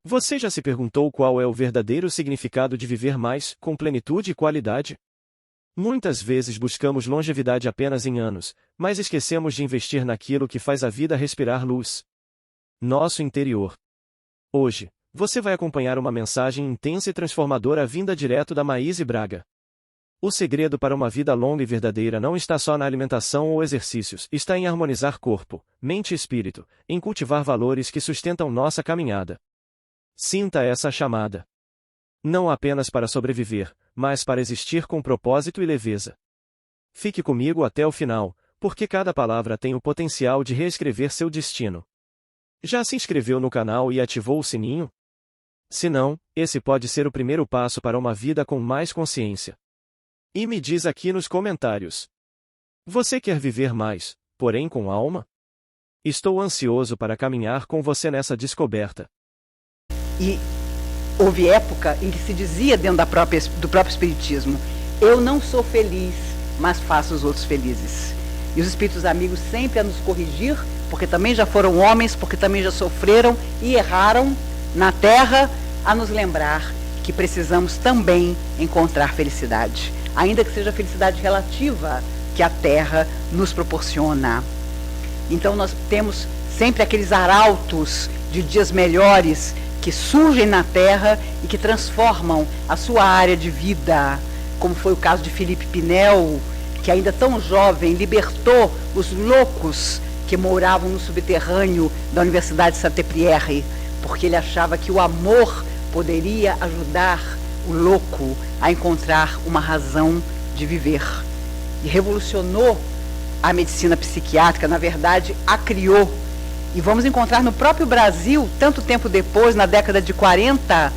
Você já se perguntou qual é o verdadeiro significado de viver mais, com plenitude e qualidade? Muitas vezes buscamos longevidade apenas em anos, mas esquecemos de investir naquilo que faz a vida respirar luz. Nosso interior. Hoje, você vai acompanhar uma mensagem intensa e transformadora vinda direto da Maíse Braga. O segredo para uma vida longa e verdadeira não está só na alimentação ou exercícios, está em harmonizar corpo, mente e espírito, em cultivar valores que sustentam nossa caminhada. Sinta essa chamada. Não apenas para sobreviver, mas para existir com propósito e leveza. Fique comigo até o final, porque cada palavra tem o potencial de reescrever seu destino. Já se inscreveu no canal e ativou o sininho? Se não, esse pode ser o primeiro passo para uma vida com mais consciência. E me diz aqui nos comentários. Você quer viver mais, porém com alma? Estou ansioso para caminhar com você nessa descoberta. E houve época em que se dizia dentro do próprio Espiritismo: eu não sou feliz, mas faço os outros felizes. E os Espíritos amigos sempre a nos corrigir, porque também já foram homens, porque também já sofreram e erraram na Terra, a nos lembrar que precisamos também encontrar felicidade, ainda que seja a felicidade relativa que a Terra nos proporciona. Então nós temos sempre aqueles arautos de dias melhores que surgem na Terra e que transformam a sua área de vida, como foi o caso de Felipe Pinel, que ainda tão jovem libertou os loucos que moravam no subterrâneo da Universidade de Saint-Pétri, porque ele achava que o amor poderia ajudar o louco a encontrar uma razão de viver. E revolucionou a medicina psiquiátrica, na verdade, a criou. E vamos encontrar no próprio Brasil, tanto tempo depois, na década de 40,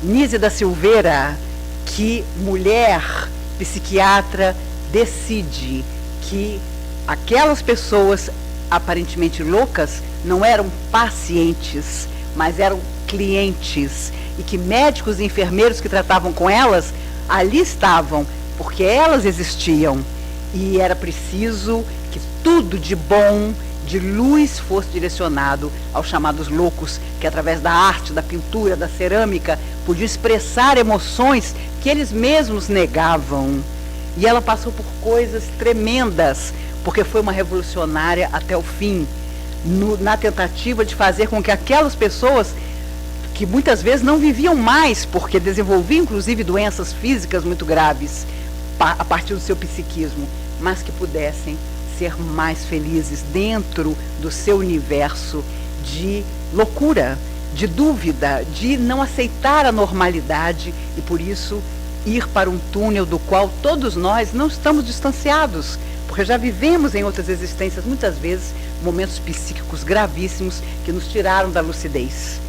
Nise da Silveira, que mulher psiquiatra decide que aquelas pessoas aparentemente loucas não eram pacientes, mas eram clientes, e que médicos e enfermeiros que tratavam com elas ali estavam, porque elas existiam, e era preciso que tudo de bom, de luz, fosse direcionado aos chamados loucos, que através da arte, da pintura, da cerâmica, podiam expressar emoções que eles mesmos negavam. E ela passou por coisas tremendas, porque foi uma revolucionária até o fim, na tentativa de fazer com que aquelas pessoas que muitas vezes não viviam mais, porque desenvolviam inclusive doenças físicas muito graves a partir do seu psiquismo, mas que pudessem ser mais felizes dentro do seu universo de loucura, de dúvida, de não aceitar a normalidade e por isso ir para um túnel do qual todos nós não estamos distanciados, porque já vivemos em outras existências muitas vezes momentos psíquicos gravíssimos que nos tiraram da lucidez.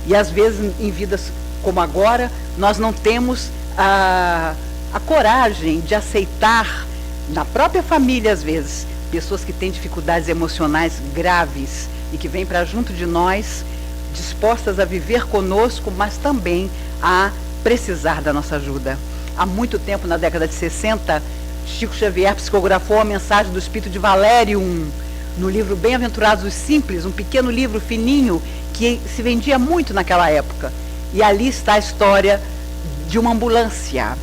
E às vezes em vidas como agora nós não temos a coragem de aceitar na própria família, às vezes, pessoas que têm dificuldades emocionais graves e que vêm para junto de nós dispostas a viver conosco, mas também a precisar da nossa ajuda. Há muito tempo, na década de 60, Chico Xavier psicografou a mensagem do Espírito de Valérium no livro Bem-aventurados os Simples, um pequeno livro fininho que se vendia muito naquela época. E ali está a história de uma ambulância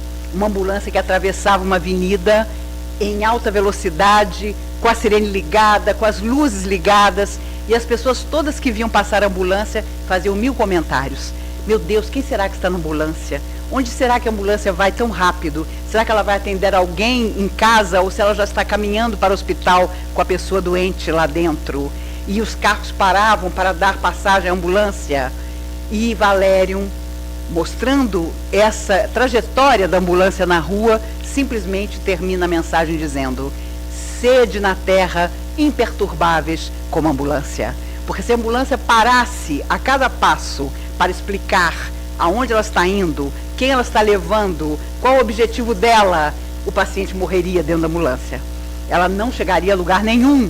que atravessava uma avenida em alta velocidade, com a sirene ligada, com as luzes ligadas, e as pessoas todas que viam passar a ambulância faziam 1000 comentários. Meu Deus, quem será que está na ambulância? Onde será que a ambulância vai tão rápido? Será que ela vai atender alguém em casa ou se ela já está caminhando para o hospital com a pessoa doente lá dentro? E os carros paravam para dar passagem à ambulância. E Valérium, mostrando essa trajetória da ambulância na rua, simplesmente termina a mensagem dizendo: sede na terra imperturbáveis como a ambulância. Porque se a ambulância parasse a cada passo para explicar aonde ela está indo, quem ela está levando, qual o objetivo dela, o paciente morreria dentro da ambulância. Ela não chegaria a lugar nenhum.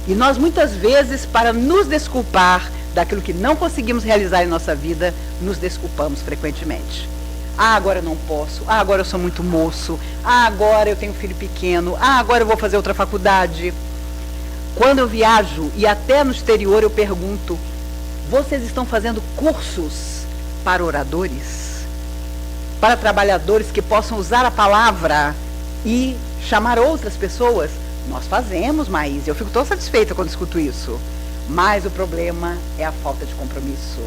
E nós muitas vezes, para nos desculpar daquilo que não conseguimos realizar em nossa vida, nos desculpamos frequentemente. Ah, agora eu não posso. Ah, agora eu sou muito moço. Ah, agora eu tenho filho pequeno. Ah, agora eu vou fazer outra faculdade. Quando eu viajo e até no exterior eu pergunto: vocês estão fazendo cursos para oradores, para trabalhadores que possam usar a palavra e chamar outras pessoas? Nós fazemos, Maísa, eu fico tão satisfeita quando escuto isso. Mas o problema é a falta de compromisso.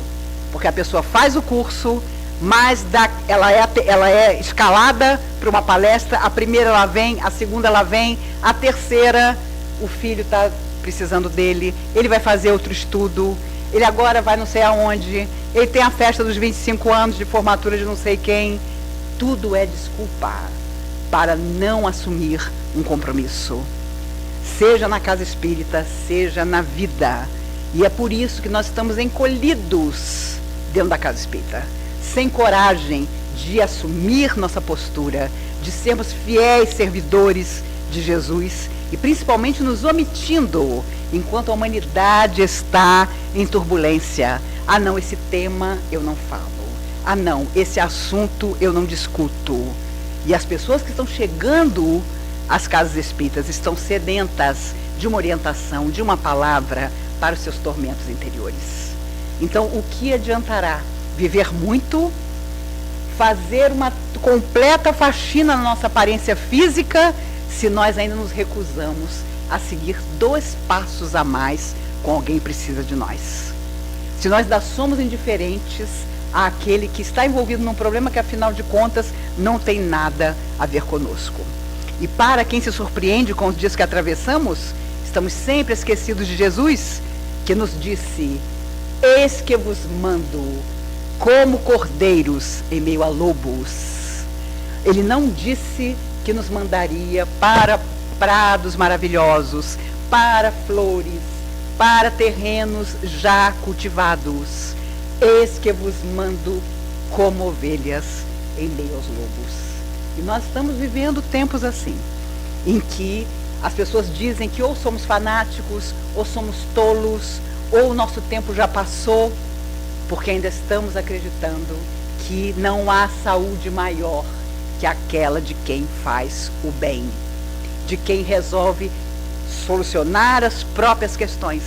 Porque a pessoa faz o curso, mas ela é escalada para uma palestra, a primeira ela vem, a segunda ela vem, a terceira o filho está precisando dele, ele vai fazer outro estudo, ele agora vai não sei aonde, ele tem a festa dos 25 anos de formatura de não sei quem. Tudo é desculpa para não assumir um compromisso. Seja na casa espírita, seja na vida. E é por isso que nós estamos encolhidos dentro da casa espírita, sem coragem de assumir nossa postura, de sermos fiéis servidores de Jesus e principalmente nos omitindo enquanto a humanidade está em turbulência. Ah não, esse tema eu não falo. Ah não, esse assunto eu não discuto. E as pessoas que estão chegando às casas espíritas estão sedentas de uma orientação, de uma palavra para os seus tormentos interiores. Então, o que adiantará viver muito, fazer uma completa faxina na nossa aparência física, se nós ainda nos recusamos a seguir 2 passos a mais com alguém que precisa de nós? Se nós ainda somos indiferentes àquele que está envolvido num problema que, afinal de contas, não tem nada a ver conosco. E para quem se surpreende com os dias que atravessamos, estamos sempre esquecidos de Jesus, que nos disse: eis que vos mando como cordeiros em meio a lobos. Ele não disse que nos mandaria para prados maravilhosos, para flores, para terrenos já cultivados. Eis que vos mando como ovelhas em meio aos lobos. E nós estamos vivendo tempos assim, em que as pessoas dizem que ou somos fanáticos, ou somos tolos, ou o nosso tempo já passou, porque ainda estamos acreditando que não há saúde maior que aquela de quem faz o bem, de quem resolve solucionar as próprias questões.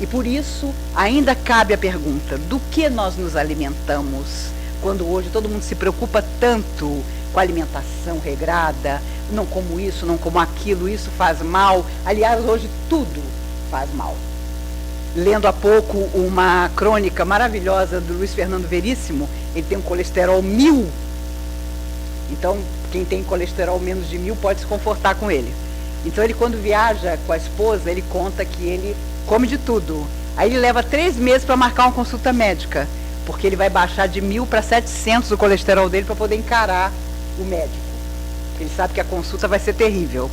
E por isso ainda cabe a pergunta: do que nós nos alimentamos? Quando hoje todo mundo se preocupa tanto com a alimentação regrada, não como isso, não como aquilo, isso faz mal. Aliás, hoje tudo faz mal. Lendo há pouco uma crônica maravilhosa do Luiz Fernando Veríssimo, ele tem um colesterol 1000. Então, quem tem colesterol menos de 1000 pode se confortar com ele. Então, ele, quando viaja com a esposa, ele conta que ele come de tudo. Aí ele leva 3 meses para marcar uma consulta médica, porque ele vai baixar de 1000 para 700 o colesterol dele para poder encarar o médico. Ele sabe que a consulta vai ser terrível.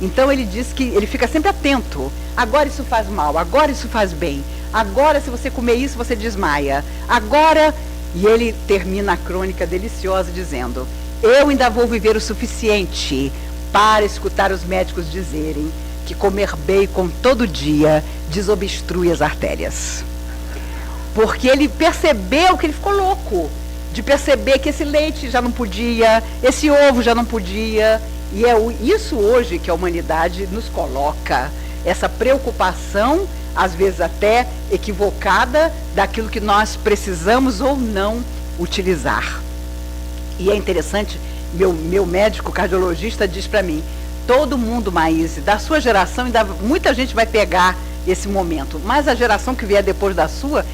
Então ele diz que ele fica sempre atento. Agora isso faz mal, agora isso faz bem. Agora, se você comer isso, você desmaia. Agora... E ele termina a crônica deliciosa dizendo: eu ainda vou viver o suficiente para escutar os médicos dizerem que comer bacon todo dia desobstrui as artérias. Porque ele percebeu que ele ficou louco de perceber que esse leite já não podia, esse ovo já não podia. E é isso hoje que a humanidade nos coloca, essa preocupação, às vezes até equivocada, daquilo que nós precisamos ou não utilizar. E é interessante, meu médico cardiologista diz para mim: todo mundo, Maíse, da sua geração, ainda muita gente vai pegar esse momento, mas a geração que vier depois da sua,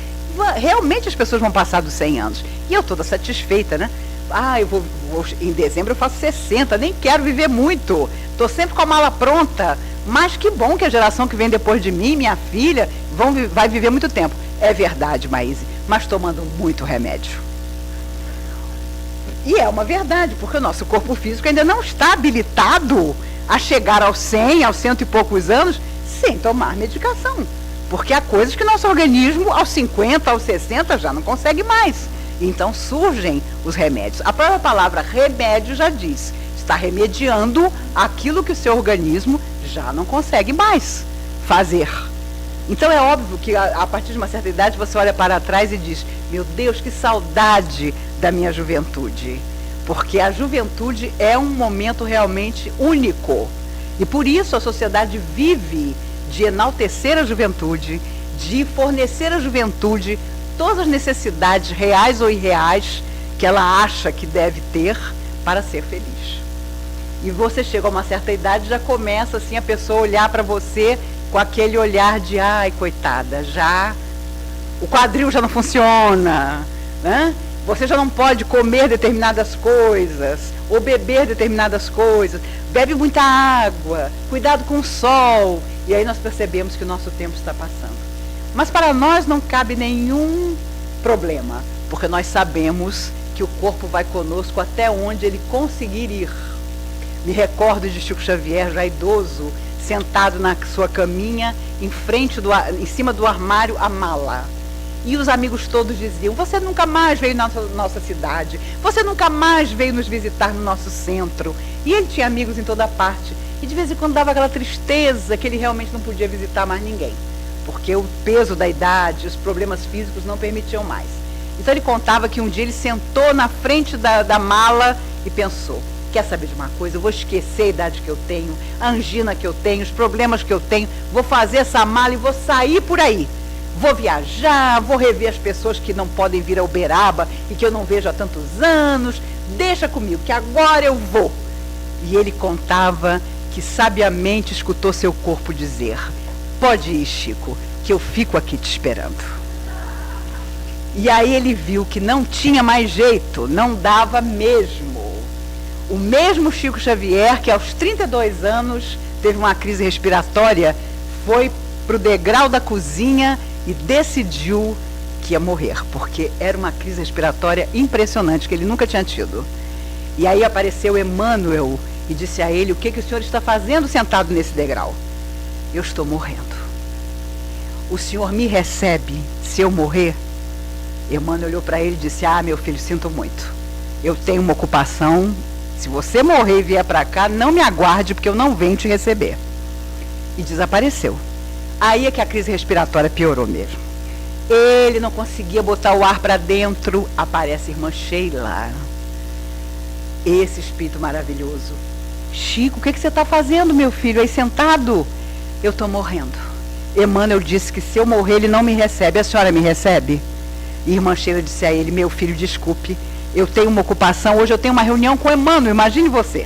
realmente as pessoas vão passar dos 100 anos. E eu toda satisfeita, né? Ah, eu vou em dezembro eu faço 60, nem quero viver muito, estou sempre com a mala pronta, mas que bom que a geração que vem depois de mim, minha filha, vai viver muito tempo. É verdade, Maíse, mas tomando muito remédio. E é uma verdade, porque o nosso corpo físico ainda não está habilitado a chegar aos 100, aos 100 e poucos anos, sem tomar medicação. Porque há coisas que nosso organismo, aos 50, aos 60, já não consegue mais. Então surgem os remédios. A própria palavra remédio já diz: está remediando aquilo que o seu organismo já não consegue mais fazer. Então é óbvio que a partir de uma certa idade você olha para trás e diz: meu Deus, que saudade da minha juventude. Porque a juventude é um momento realmente único. E por isso a sociedade vive de enaltecer a juventude, de fornecer à juventude todas as necessidades reais ou irreais que ela acha que deve ter para ser feliz. E você chega a uma certa idade, já começa assim a pessoa olhar para você com aquele olhar de, ai, coitada, já o quadril já não funciona, né? Você já não pode comer determinadas coisas, ou beber determinadas coisas, bebe muita água, cuidado com o sol, e aí nós percebemos que o nosso tempo está passando. Mas para nós não cabe nenhum problema, porque nós sabemos que o corpo vai conosco até onde ele conseguir ir. Me recordo de Chico Xavier, já idoso, sentado na sua caminha, em cima do armário, a mala. E os amigos todos diziam, você nunca mais veio na nossa cidade, você nunca mais veio nos visitar no nosso centro. E ele tinha amigos em toda parte. E de vez em quando dava aquela tristeza que ele realmente não podia visitar mais ninguém, porque o peso da idade, os problemas físicos não permitiam mais. Então ele contava que um dia ele sentou na frente da mala e pensou, quer saber de uma coisa, eu vou esquecer a idade que eu tenho, a angina que eu tenho, os problemas que eu tenho, vou fazer essa mala e vou sair por aí. Vou viajar, vou rever as pessoas que não podem vir a Uberaba e que eu não vejo há tantos anos, deixa comigo, que agora eu vou. E ele contava que sabiamente escutou seu corpo dizer, pode ir, Chico, que eu fico aqui te esperando. E aí ele viu que não tinha mais jeito, não dava mesmo. O mesmo Chico Xavier, que aos 32 anos teve uma crise respiratória, foi para o degrau da cozinha e decidiu que ia morrer, porque era uma crise respiratória impressionante, que ele nunca tinha tido. E aí apareceu Emmanuel e disse a ele, o que o senhor está fazendo sentado nesse degrau? Eu estou morrendo. O senhor me recebe se eu morrer? Emmanuel olhou para ele e disse, meu filho, sinto muito. Eu tenho uma ocupação, se você morrer e vier para cá, não me aguarde, porque eu não venho te receber. E desapareceu. Aí é que a crise respiratória piorou mesmo. Ele não conseguia botar o ar para dentro, aparece a irmã Sheila. Esse espírito maravilhoso. Chico, o que você está fazendo, meu filho, aí sentado? Eu estou morrendo. Emmanuel disse que se eu morrer, ele não me recebe. A senhora me recebe? E a irmã Sheila disse a ele, meu filho, desculpe, eu tenho uma ocupação, hoje eu tenho uma reunião com Emmanuel, imagine você.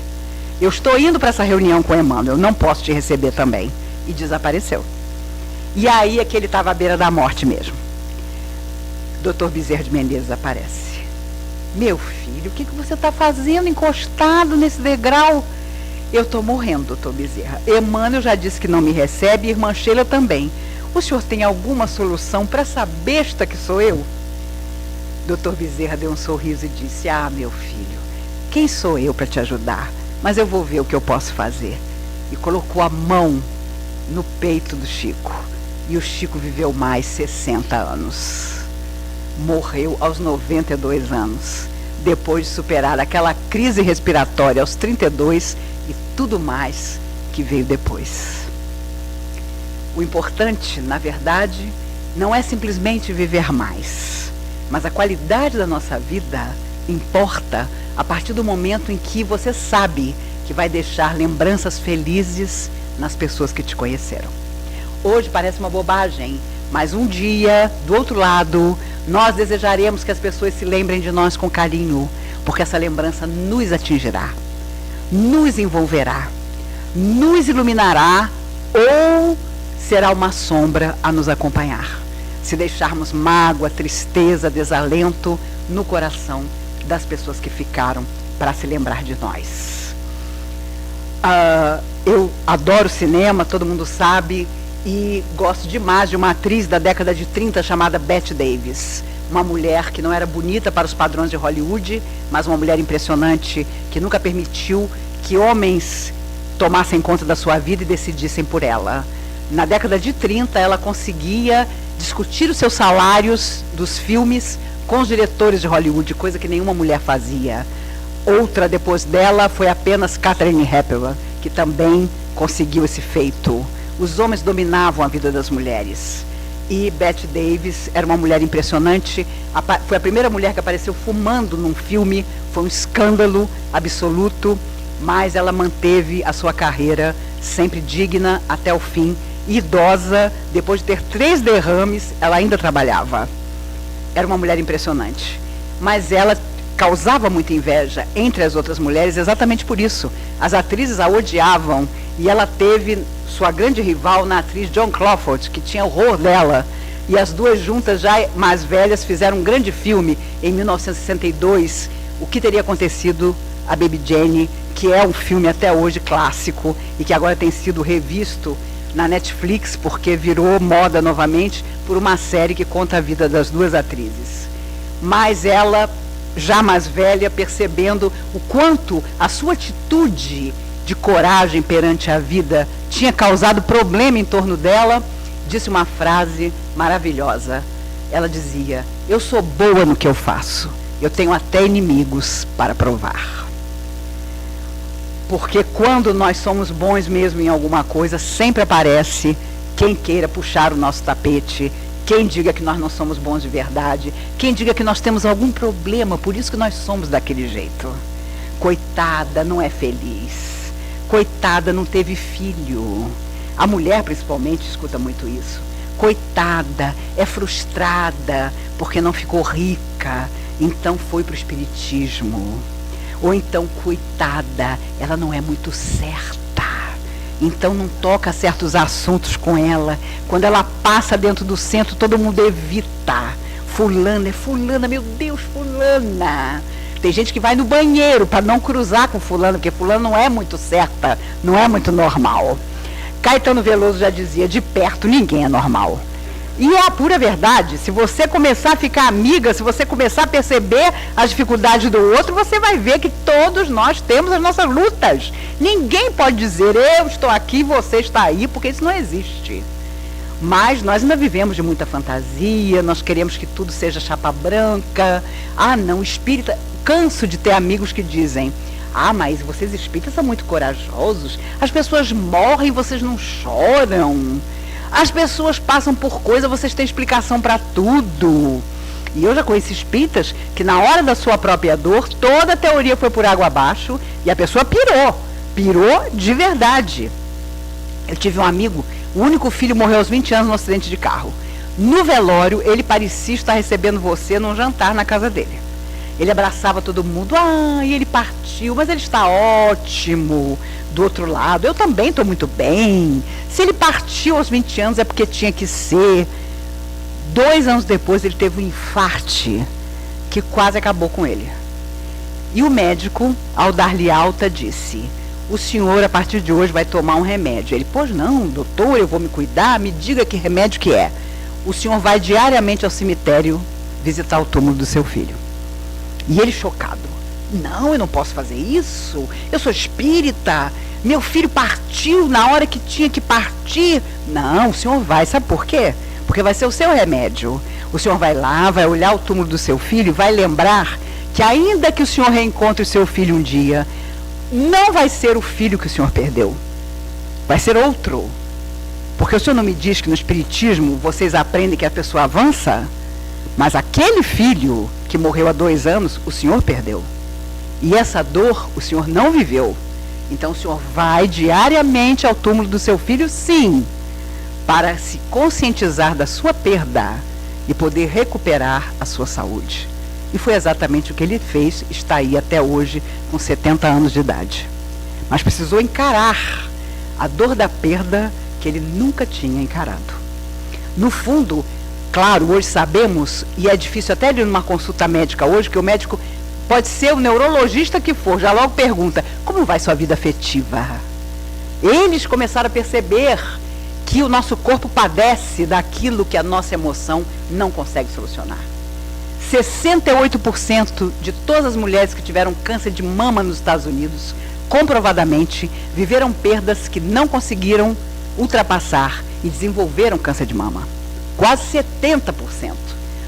Eu estou indo para essa reunião com Emmanuel, não posso te receber também. E desapareceu. E aí é que ele estava à beira da morte mesmo. Dr. Bezerra de Menezes aparece. Meu filho, o que você está fazendo encostado nesse degrau? Eu estou morrendo, Dr. Bezerra. Emmanuel já disse que não me recebe, e irmã Sheila também. O senhor tem alguma solução para essa besta que sou eu? Dr. Bezerra deu um sorriso e disse, meu filho, quem sou eu para te ajudar? Mas eu vou ver o que eu posso fazer. E colocou a mão no peito do Chico. E o Chico viveu mais 60 anos. Morreu aos 92 anos, depois de superar aquela crise respiratória aos 32 e tudo mais que veio depois. O importante, na verdade, não é simplesmente viver mais, mas a qualidade da nossa vida importa a partir do momento em que você sabe que vai deixar lembranças felizes nas pessoas que te conheceram. Hoje parece uma bobagem, mas um dia, do outro lado, nós desejaremos que as pessoas se lembrem de nós com carinho, porque essa lembrança nos atingirá, nos envolverá, nos iluminará ou será uma sombra a nos acompanhar, se deixarmos mágoa, tristeza, desalento no coração das pessoas que ficaram para se lembrar de nós. Eu adoro cinema, todo mundo sabe, e gosto demais de uma atriz da década de 30 chamada Bette Davis. Uma mulher que não era bonita para os padrões de Hollywood, mas uma mulher impressionante, que nunca permitiu que homens tomassem conta da sua vida e decidissem por ela. Na década de 30, ela conseguia discutir os seus salários dos filmes com os diretores de Hollywood, coisa que nenhuma mulher fazia. Outra depois dela foi apenas Katharine Hepburn, que também conseguiu esse feito. Os homens dominavam a vida das mulheres. E Bette Davis era uma mulher impressionante. Foi a primeira mulher que apareceu fumando num filme. Foi um escândalo absoluto. Mas ela manteve a sua carreira sempre digna até o fim. Idosa, depois de ter 3 derrames, ela ainda trabalhava. era uma mulher impressionante, mas ela causava muita inveja entre as outras mulheres exatamente por isso. As atrizes a odiavam e ela teve sua grande rival na atriz Joan Crawford, que tinha horror dela. E as duas juntas, já mais velhas, fizeram um grande filme em 1962, O que Teria Acontecido a Baby Jane, que é um filme até hoje clássico e que agora tem sido revisto na Netflix porque virou moda novamente por uma série que conta a vida das duas atrizes. Mas ela, já mais velha, percebendo o quanto a sua atitude de coragem perante a vida tinha causado problema em torno dela, disse uma frase maravilhosa. Ela dizia: eu sou boa no que eu faço, eu tenho até inimigos para provar. Porque quando nós somos bons mesmo em alguma coisa, sempre aparece quem queira puxar o nosso tapete, quem diga que nós não somos bons de verdade, quem diga que nós temos algum problema, por isso que nós somos daquele jeito. Coitada, não é feliz. Coitada, não teve filho. A mulher, principalmente, escuta muito isso. Coitada, é frustrada porque não ficou rica, então foi para o espiritismo. Ou então, coitada, ela não é muito certa, então não toca certos assuntos com ela. Quando ela passa dentro do centro, todo mundo evita. Fulana, é fulana, meu Deus, fulana. Tem gente que vai no banheiro para não cruzar com fulano, porque fulano não é muito certa, não é muito normal. Caetano Veloso já dizia: de perto ninguém é normal. E é a pura verdade. Se você começar a ficar amiga, se você começar a perceber as dificuldades do outro, você vai ver que todos nós temos as nossas lutas. Ninguém pode dizer: eu estou aqui, você está aí, porque isso não existe. Mas nós ainda vivemos de muita fantasia, nós queremos que tudo seja chapa branca. Ah, não, espírita... Canso de ter amigos que dizem: ah, mas vocês espíritas são muito corajosos, as pessoas morrem e vocês não choram, as pessoas passam por coisa, vocês têm explicação para tudo. E eu já conheci espíritas que na hora da sua própria dor, toda a teoria foi por água abaixo e a pessoa pirou de verdade. Eu tive um amigo, o único filho morreu aos 20 anos num acidente de carro. No velório, ele parecia estar recebendo você num jantar na casa dele. Ele abraçava todo mundo, e ele partiu, mas ele está ótimo do outro lado. Eu também estou muito bem. Se ele partiu aos 20 anos é porque tinha que ser. 2 anos depois ele teve um infarte que quase acabou com ele. E o médico, ao dar-lhe alta, disse: o senhor a partir de hoje vai tomar um remédio. Ele: pois não, doutor, eu vou me cuidar, me diga que remédio que é. O senhor vai diariamente ao cemitério visitar o túmulo do seu filho. E ele chocado: não, eu não posso fazer isso, eu sou espírita, meu filho partiu na hora que tinha que partir. Não, o senhor vai, sabe por quê? Porque vai ser o seu remédio. O senhor vai lá, vai olhar o túmulo do seu filho e vai lembrar que ainda que o senhor reencontre o seu filho um dia, não vai ser o filho que o senhor perdeu, vai ser outro. Porque o senhor não me diz que no espiritismo vocês aprendem que a pessoa avança? Mas aquele filho que morreu há 2 anos, o senhor perdeu. E essa dor o senhor não viveu. Então o senhor vai diariamente ao túmulo do seu filho, sim, para se conscientizar da sua perda e poder recuperar a sua saúde. E foi exatamente o que ele fez, está aí até hoje com 70 anos de idade. Mas precisou encarar a dor da perda que ele nunca tinha encarado. No fundo, claro, hoje sabemos, e é difícil até ir numa consulta médica hoje, que o médico pode ser o neurologista que for, já logo pergunta: como vai sua vida afetiva? Eles começaram a perceber que o nosso corpo padece daquilo que a nossa emoção não consegue solucionar. 68% de todas as mulheres que tiveram câncer de mama nos Estados Unidos, comprovadamente, viveram perdas que não conseguiram ultrapassar e desenvolveram câncer de mama. Quase 70%.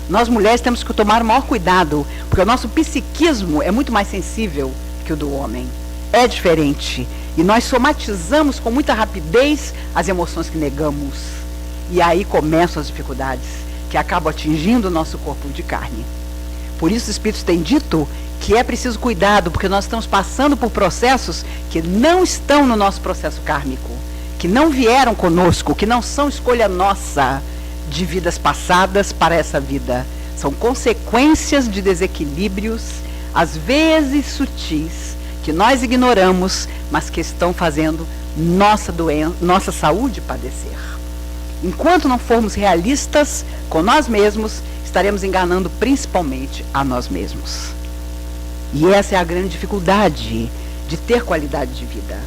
Nós mulheres temos que tomar o maior cuidado, porque o nosso psiquismo é muito mais sensível que o do homem. É diferente. E nós somatizamos com muita rapidez as emoções que negamos. E aí começam as dificuldades, que acabam atingindo o nosso corpo de carne. Por isso os espíritos têm dito que é preciso cuidado, porque nós estamos passando por processos que não estão no nosso processo kármico, que não vieram conosco, que não são escolha nossa de vidas passadas para essa vida. São consequências de desequilíbrios, às vezes sutis, que nós ignoramos, mas que estão fazendo nossa saúde padecer. Enquanto não formos realistas com nós mesmos, estaremos enganando principalmente a nós mesmos. E essa é a grande dificuldade de ter qualidade de vida.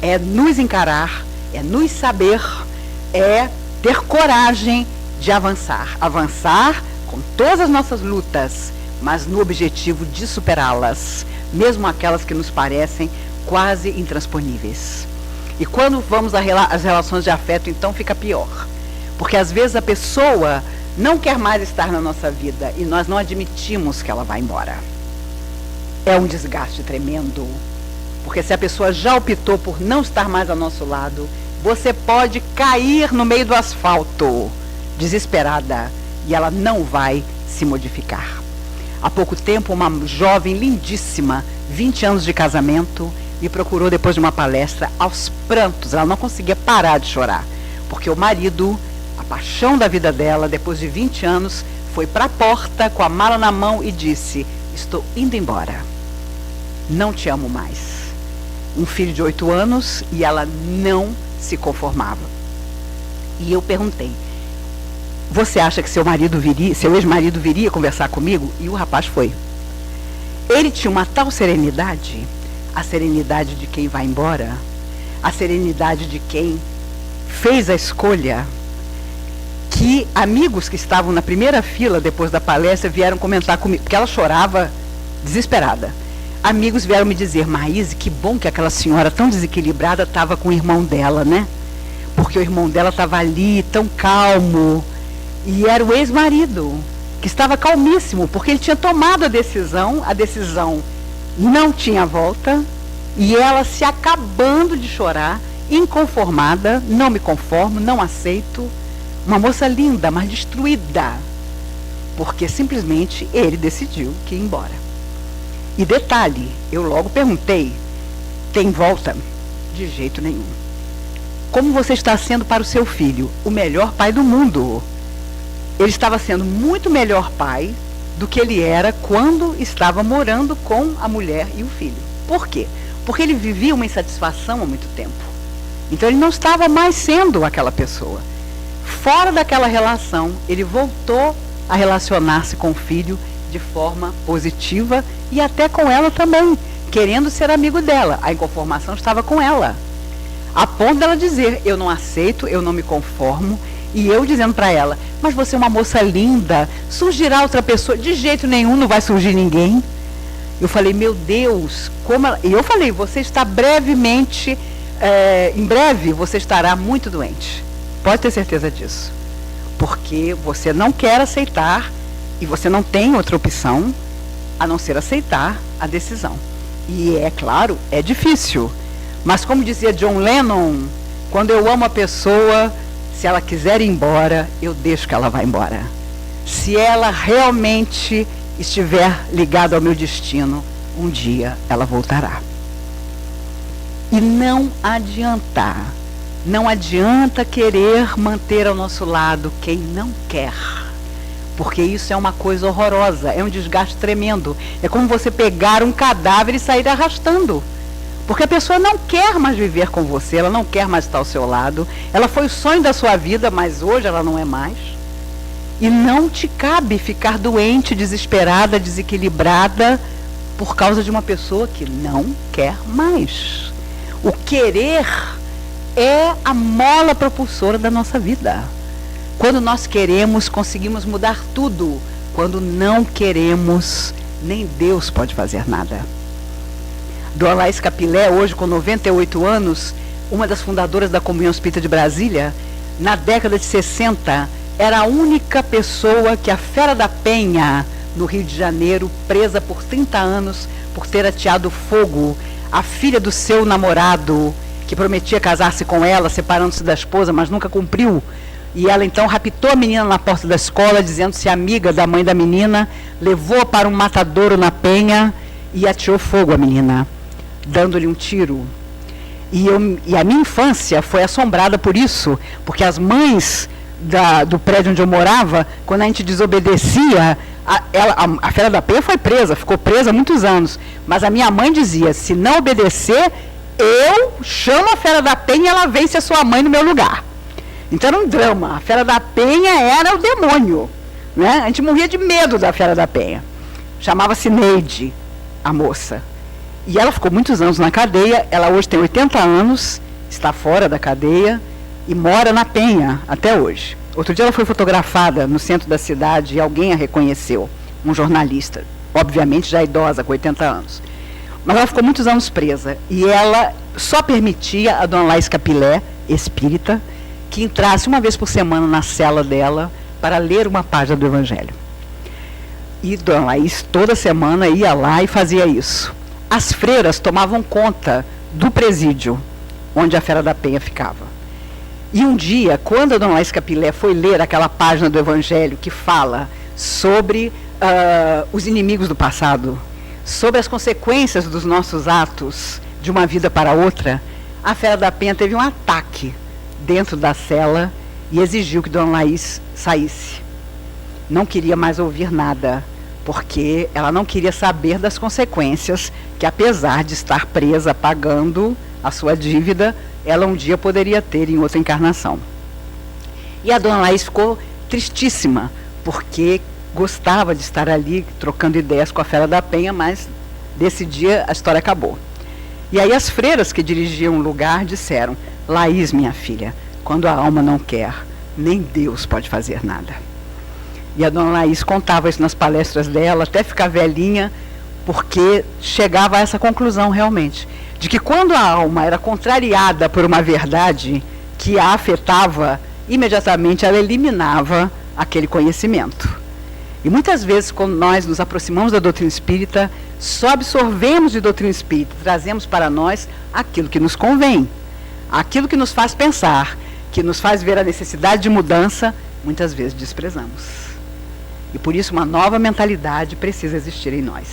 É nos encarar, é nos saber, é ter coragem de avançar. Avançar com todas as nossas lutas, mas no objetivo de superá-las, mesmo aquelas que nos parecem quase intransponíveis. E quando vamos às relações de afeto, então fica pior. Porque às vezes a pessoa não quer mais estar na nossa vida e nós não admitimos que ela vai embora. É um desgaste tremendo. Porque se a pessoa já optou por não estar mais ao nosso lado, você pode cair no meio do asfalto, desesperada, e ela não vai se modificar. Há pouco tempo, uma jovem lindíssima, 20 anos de casamento, me procurou depois de uma palestra aos prantos. Ela não conseguia parar de chorar, porque o marido, a paixão da vida dela, depois de 20 anos, foi para a porta com a mala na mão e disse: estou indo embora, não te amo mais. Um filho de 8 anos e ela não se conformava. E eu perguntei: você acha que seu ex-marido viria conversar comigo? E o rapaz foi. Ele tinha uma tal serenidade, a serenidade de quem vai embora, a serenidade de quem fez a escolha, que amigos que estavam na primeira fila depois da palestra vieram comentar comigo, porque ela chorava desesperada. Amigos vieram me dizer: Maíse, que bom que aquela senhora tão desequilibrada estava com o irmão dela, né? Porque o irmão dela estava ali, tão calmo. E era o ex-marido, que estava calmíssimo, porque ele tinha tomado a decisão não tinha volta, e ela se acabando de chorar, inconformada: não me conformo, não aceito. Uma moça linda, mas destruída, porque simplesmente ele decidiu que ia embora. E detalhe, eu logo perguntei: tem volta? De jeito nenhum. Como você está sendo para o seu filho? O melhor pai do mundo. Ele estava sendo muito melhor pai do que ele era quando estava morando com a mulher e o filho. Por quê? Porque ele vivia uma insatisfação há muito tempo. Então ele não estava mais sendo aquela pessoa. Fora daquela relação, ele voltou a relacionar-se com o filho de forma positiva e até com ela também, querendo ser amigo dela. A inconformação estava com ela, a ponto dela dizer: eu não aceito, eu não me conformo. E eu dizendo para ela: mas você é uma moça linda, surgirá outra pessoa? De jeito nenhum, não vai surgir ninguém. Eu falei: meu Deus, como ela... E eu falei: você está brevemente, em breve você estará muito doente, pode ter certeza disso, porque você não quer aceitar. E você não tem outra opção a não ser aceitar a decisão. E é claro, é difícil. Mas como dizia John Lennon, quando eu amo a pessoa, se ela quiser ir embora, eu deixo que ela vá embora. Se ela realmente estiver ligada ao meu destino, um dia ela voltará. E não adianta querer manter ao nosso lado quem não quer. Porque isso é uma coisa horrorosa, é um desgaste tremendo. É como você pegar um cadáver e sair arrastando. Porque a pessoa não quer mais viver com você, ela não quer mais estar ao seu lado. Ela foi o sonho da sua vida, mas hoje ela não é mais. E não te cabe ficar doente, desesperada, desequilibrada, por causa de uma pessoa que não quer mais. O querer é a mola propulsora da nossa vida. Quando nós queremos, conseguimos mudar tudo. Quando não queremos, nem Deus pode fazer nada. Dorlais Capilé, hoje com 98 anos, uma das fundadoras da Comunhão Espírita de Brasília, na década de 60, era a única pessoa que a Fera da Penha, no Rio de Janeiro, presa por 30 anos, por ter ateado fogo a filha do seu namorado, que prometia casar-se com ela, separando-se da esposa, mas nunca cumpriu. E ela então raptou a menina na porta da escola, dizendo-se amiga da mãe da menina, levou-a para um matadouro na Penha e ateou fogo à menina, dando-lhe um tiro. E a minha infância foi assombrada por isso, porque as mães do prédio onde eu morava, quando a gente desobedecia A Fera da Penha foi presa, ficou presa há muitos anos. Mas a minha mãe dizia, se não obedecer, eu chamo a Fera da Penha e ela vence a sua mãe no meu lugar. Então era um drama. A Fera da Penha era o demônio, né? A gente morria de medo da Fera da Penha. Chamava-se Neide, a moça. E ela ficou muitos anos na cadeia. Ela hoje tem 80 anos, está fora da cadeia e mora na Penha até hoje. Outro dia ela foi fotografada no centro da cidade e alguém a reconheceu, um jornalista, obviamente já idosa, com 80 anos. Mas ela ficou muitos anos presa e ela só permitia a dona Laís Capilé, espírita, que entrasse uma vez por semana na cela dela para ler uma página do Evangelho. E dona Laís toda semana ia lá e fazia isso. As freiras tomavam conta do presídio onde a Fera da Penha ficava. E um dia, quando a dona Laís Capilé foi ler aquela página do Evangelho que fala sobre os inimigos do passado, sobre as consequências dos nossos atos de uma vida para outra, a Fera da Penha teve um ataque dentro da cela e exigiu que dona Laís saísse. Não queria mais ouvir nada, porque ela não queria saber das consequências que, apesar de estar presa pagando a sua dívida, ela um dia poderia ter em outra encarnação. E a dona Laís ficou tristíssima, porque gostava de estar ali trocando ideias com a Fera da Penha, mas desse dia a história acabou. E aí as freiras que dirigiam o lugar disseram: Laís, minha filha, quando a alma não quer, nem Deus pode fazer nada. E a dona Laís contava isso nas palestras dela, até ficar velhinha, porque chegava a essa conclusão realmente, de que quando a alma era contrariada por uma verdade que a afetava, imediatamente ela eliminava aquele conhecimento. E muitas vezes, quando nós nos aproximamos da doutrina espírita, só absorvemos de doutrina espírita, trazemos para nós aquilo que nos convém, aquilo que nos faz pensar, que nos faz ver a necessidade de mudança, muitas vezes desprezamos. E por isso uma nova mentalidade precisa existir em nós.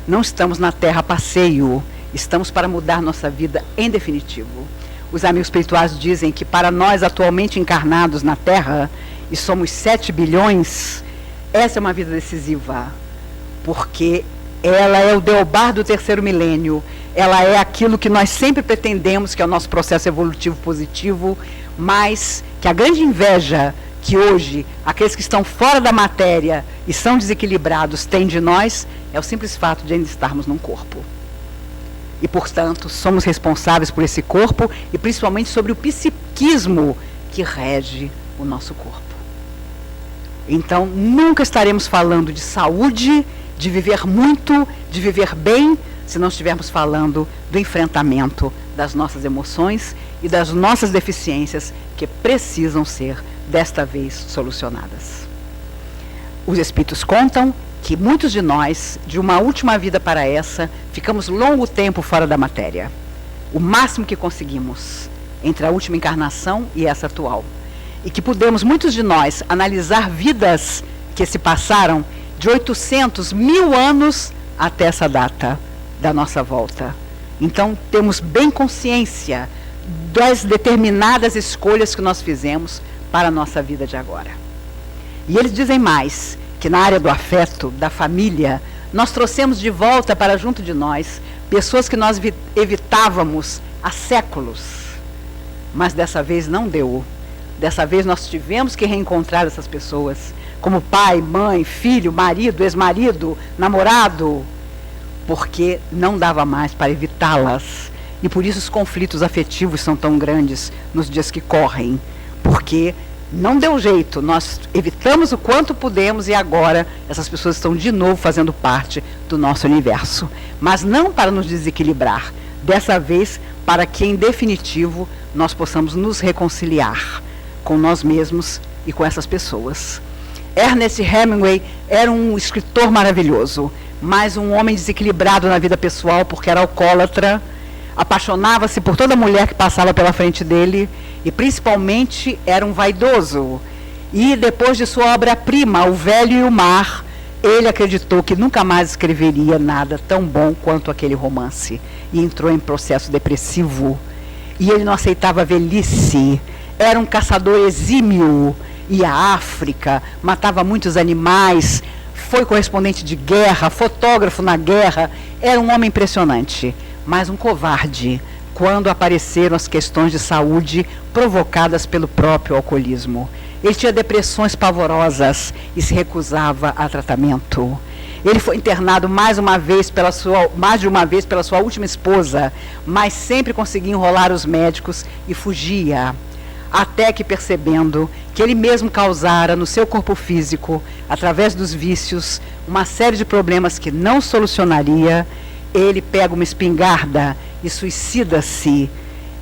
Não estamos na Terra a passeio, estamos para mudar nossa vida em definitivo. Os amigos espirituais dizem que para nós atualmente encarnados na Terra, e somos 7 bilhões, essa é uma vida decisiva, porque ela é o Deobar do terceiro milênio, ela é aquilo que nós sempre pretendemos, que é o nosso processo evolutivo positivo, mas que a grande inveja que hoje aqueles que estão fora da matéria e são desequilibrados têm de nós, é o simples fato de ainda estarmos num corpo. E, portanto, somos responsáveis por esse corpo e principalmente sobre o psiquismo que rege o nosso corpo. Então, nunca estaremos falando de saúde, de viver muito, de viver bem, se não estivermos falando do enfrentamento das nossas emoções e das nossas deficiências que precisam ser, desta vez, solucionadas. Os espíritos contam que muitos de nós, de uma última vida para essa, ficamos longo tempo fora da matéria. O máximo que conseguimos entre a última encarnação e essa atual. E que pudemos, muitos de nós, analisar vidas que se passaram de 800, 1000 anos até essa data da nossa volta. Então, temos bem consciência das determinadas escolhas que nós fizemos para a nossa vida de agora. E eles dizem mais, que na área do afeto, da família, nós trouxemos de volta para junto de nós pessoas que nós evitávamos há séculos. Mas dessa vez não deu. Dessa vez nós tivemos que reencontrar essas pessoas, como pai, mãe, filho, marido, ex-marido, namorado, porque não dava mais para evitá-las. E por isso os conflitos afetivos são tão grandes nos dias que correm, porque não deu jeito, nós evitamos o quanto pudemos e agora essas pessoas estão de novo fazendo parte do nosso universo. Mas não para nos desequilibrar, dessa vez para que em definitivo nós possamos nos reconciliar com nós mesmos e com essas pessoas. Ernest Hemingway era um escritor maravilhoso, mas um homem desequilibrado na vida pessoal porque era alcoólatra, apaixonava-se por toda mulher que passava pela frente dele e principalmente era um vaidoso. E depois de sua obra-prima, O Velho e o Mar, ele acreditou que nunca mais escreveria nada tão bom quanto aquele romance e entrou em processo depressivo. E ele não aceitava a velhice, era um caçador exímio, ia à África, matava muitos animais, foi correspondente de guerra, fotógrafo na guerra, era um homem impressionante, mas um covarde quando apareceram as questões de saúde provocadas pelo próprio alcoolismo. Ele tinha depressões pavorosas e se recusava a tratamento. Ele foi internado mais de uma vez pela sua última esposa, mas sempre conseguia enrolar os médicos e fugia. Até que, percebendo que ele mesmo causara no seu corpo físico, através dos vícios, uma série de problemas que não solucionaria, ele pega uma espingarda e suicida-se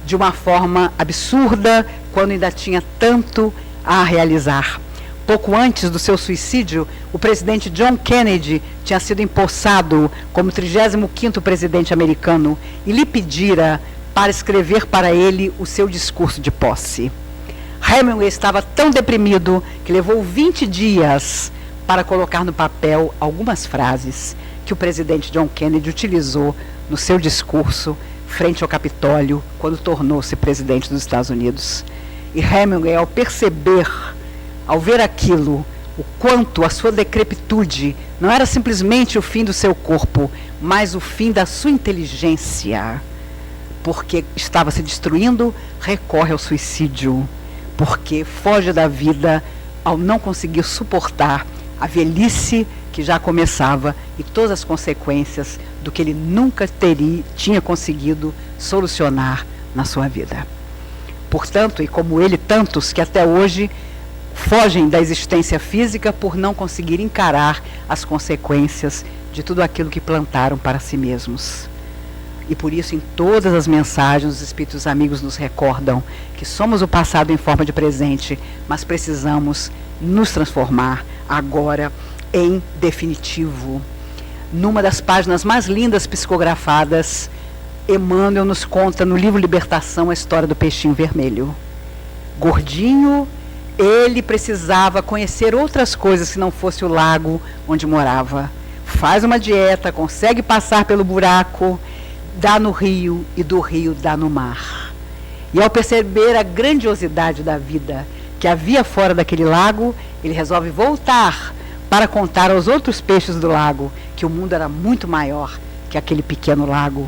de uma forma absurda, quando ainda tinha tanto a realizar. Pouco antes do seu suicídio, o presidente John Kennedy tinha sido empossado como 35º presidente americano e lhe pedira para escrever para ele o seu discurso de posse. Hemingway estava tão deprimido que levou 20 dias para colocar no papel algumas frases que o presidente John Kennedy utilizou no seu discurso frente ao Capitólio quando tornou-se presidente dos Estados Unidos. E Hemingway, ao ver aquilo, o quanto a sua decrepitude não era simplesmente o fim do seu corpo, mas o fim da sua inteligência, porque estava se destruindo, recorre ao suicídio, porque foge da vida ao não conseguir suportar a velhice que já começava e todas as consequências do que ele nunca tinha conseguido solucionar na sua vida. Portanto, e como ele, tantos que até hoje fogem da existência física por não conseguir encarar as consequências de tudo aquilo que plantaram para si mesmos. E por isso, em todas as mensagens, os espíritos amigos nos recordam que somos o passado em forma de presente, mas precisamos nos transformar agora em definitivo. Numa das páginas mais lindas psicografadas, Emmanuel nos conta no livro Libertação a história do peixinho vermelho. Gordinho, ele precisava conhecer outras coisas que não fosse o lago onde morava. Faz uma dieta, consegue passar pelo buraco, dá no rio e do rio dá no mar. E ao perceber a grandiosidade da vida que havia fora daquele lago, ele resolve voltar para contar aos outros peixes do lago que o mundo era muito maior que aquele pequeno lago.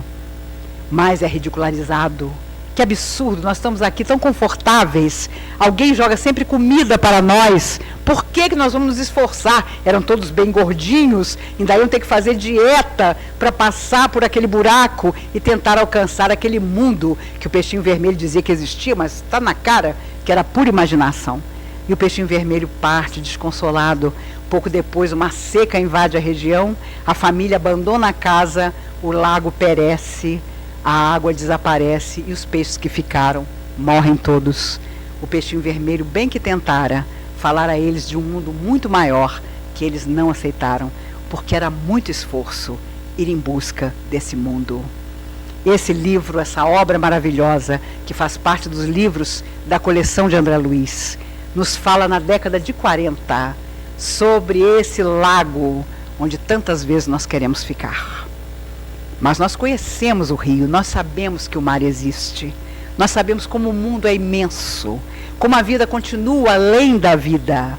Mas é ridicularizado. Que absurdo, nós estamos aqui tão confortáveis, alguém joga sempre comida para nós, por que nós vamos nos esforçar? Eram todos bem gordinhos, ainda iam ter que fazer dieta para passar por aquele buraco e tentar alcançar aquele mundo que o peixinho vermelho dizia que existia, mas está na cara que era pura imaginação. E o peixinho vermelho parte desconsolado. Pouco depois, uma seca invade a região, a família abandona a casa, o lago perece, a água desaparece e os peixes que ficaram morrem todos. O peixinho vermelho bem que tentara falar a eles de um mundo muito maior, que eles não aceitaram, porque era muito esforço ir em busca desse mundo. Esse livro, essa obra maravilhosa, que faz parte dos livros da coleção de André Luiz, nos fala na década de 40 sobre esse lago onde tantas vezes nós queremos ficar. Mas nós conhecemos o rio, nós sabemos que o mar existe, nós sabemos como o mundo é imenso, como a vida continua além da vida.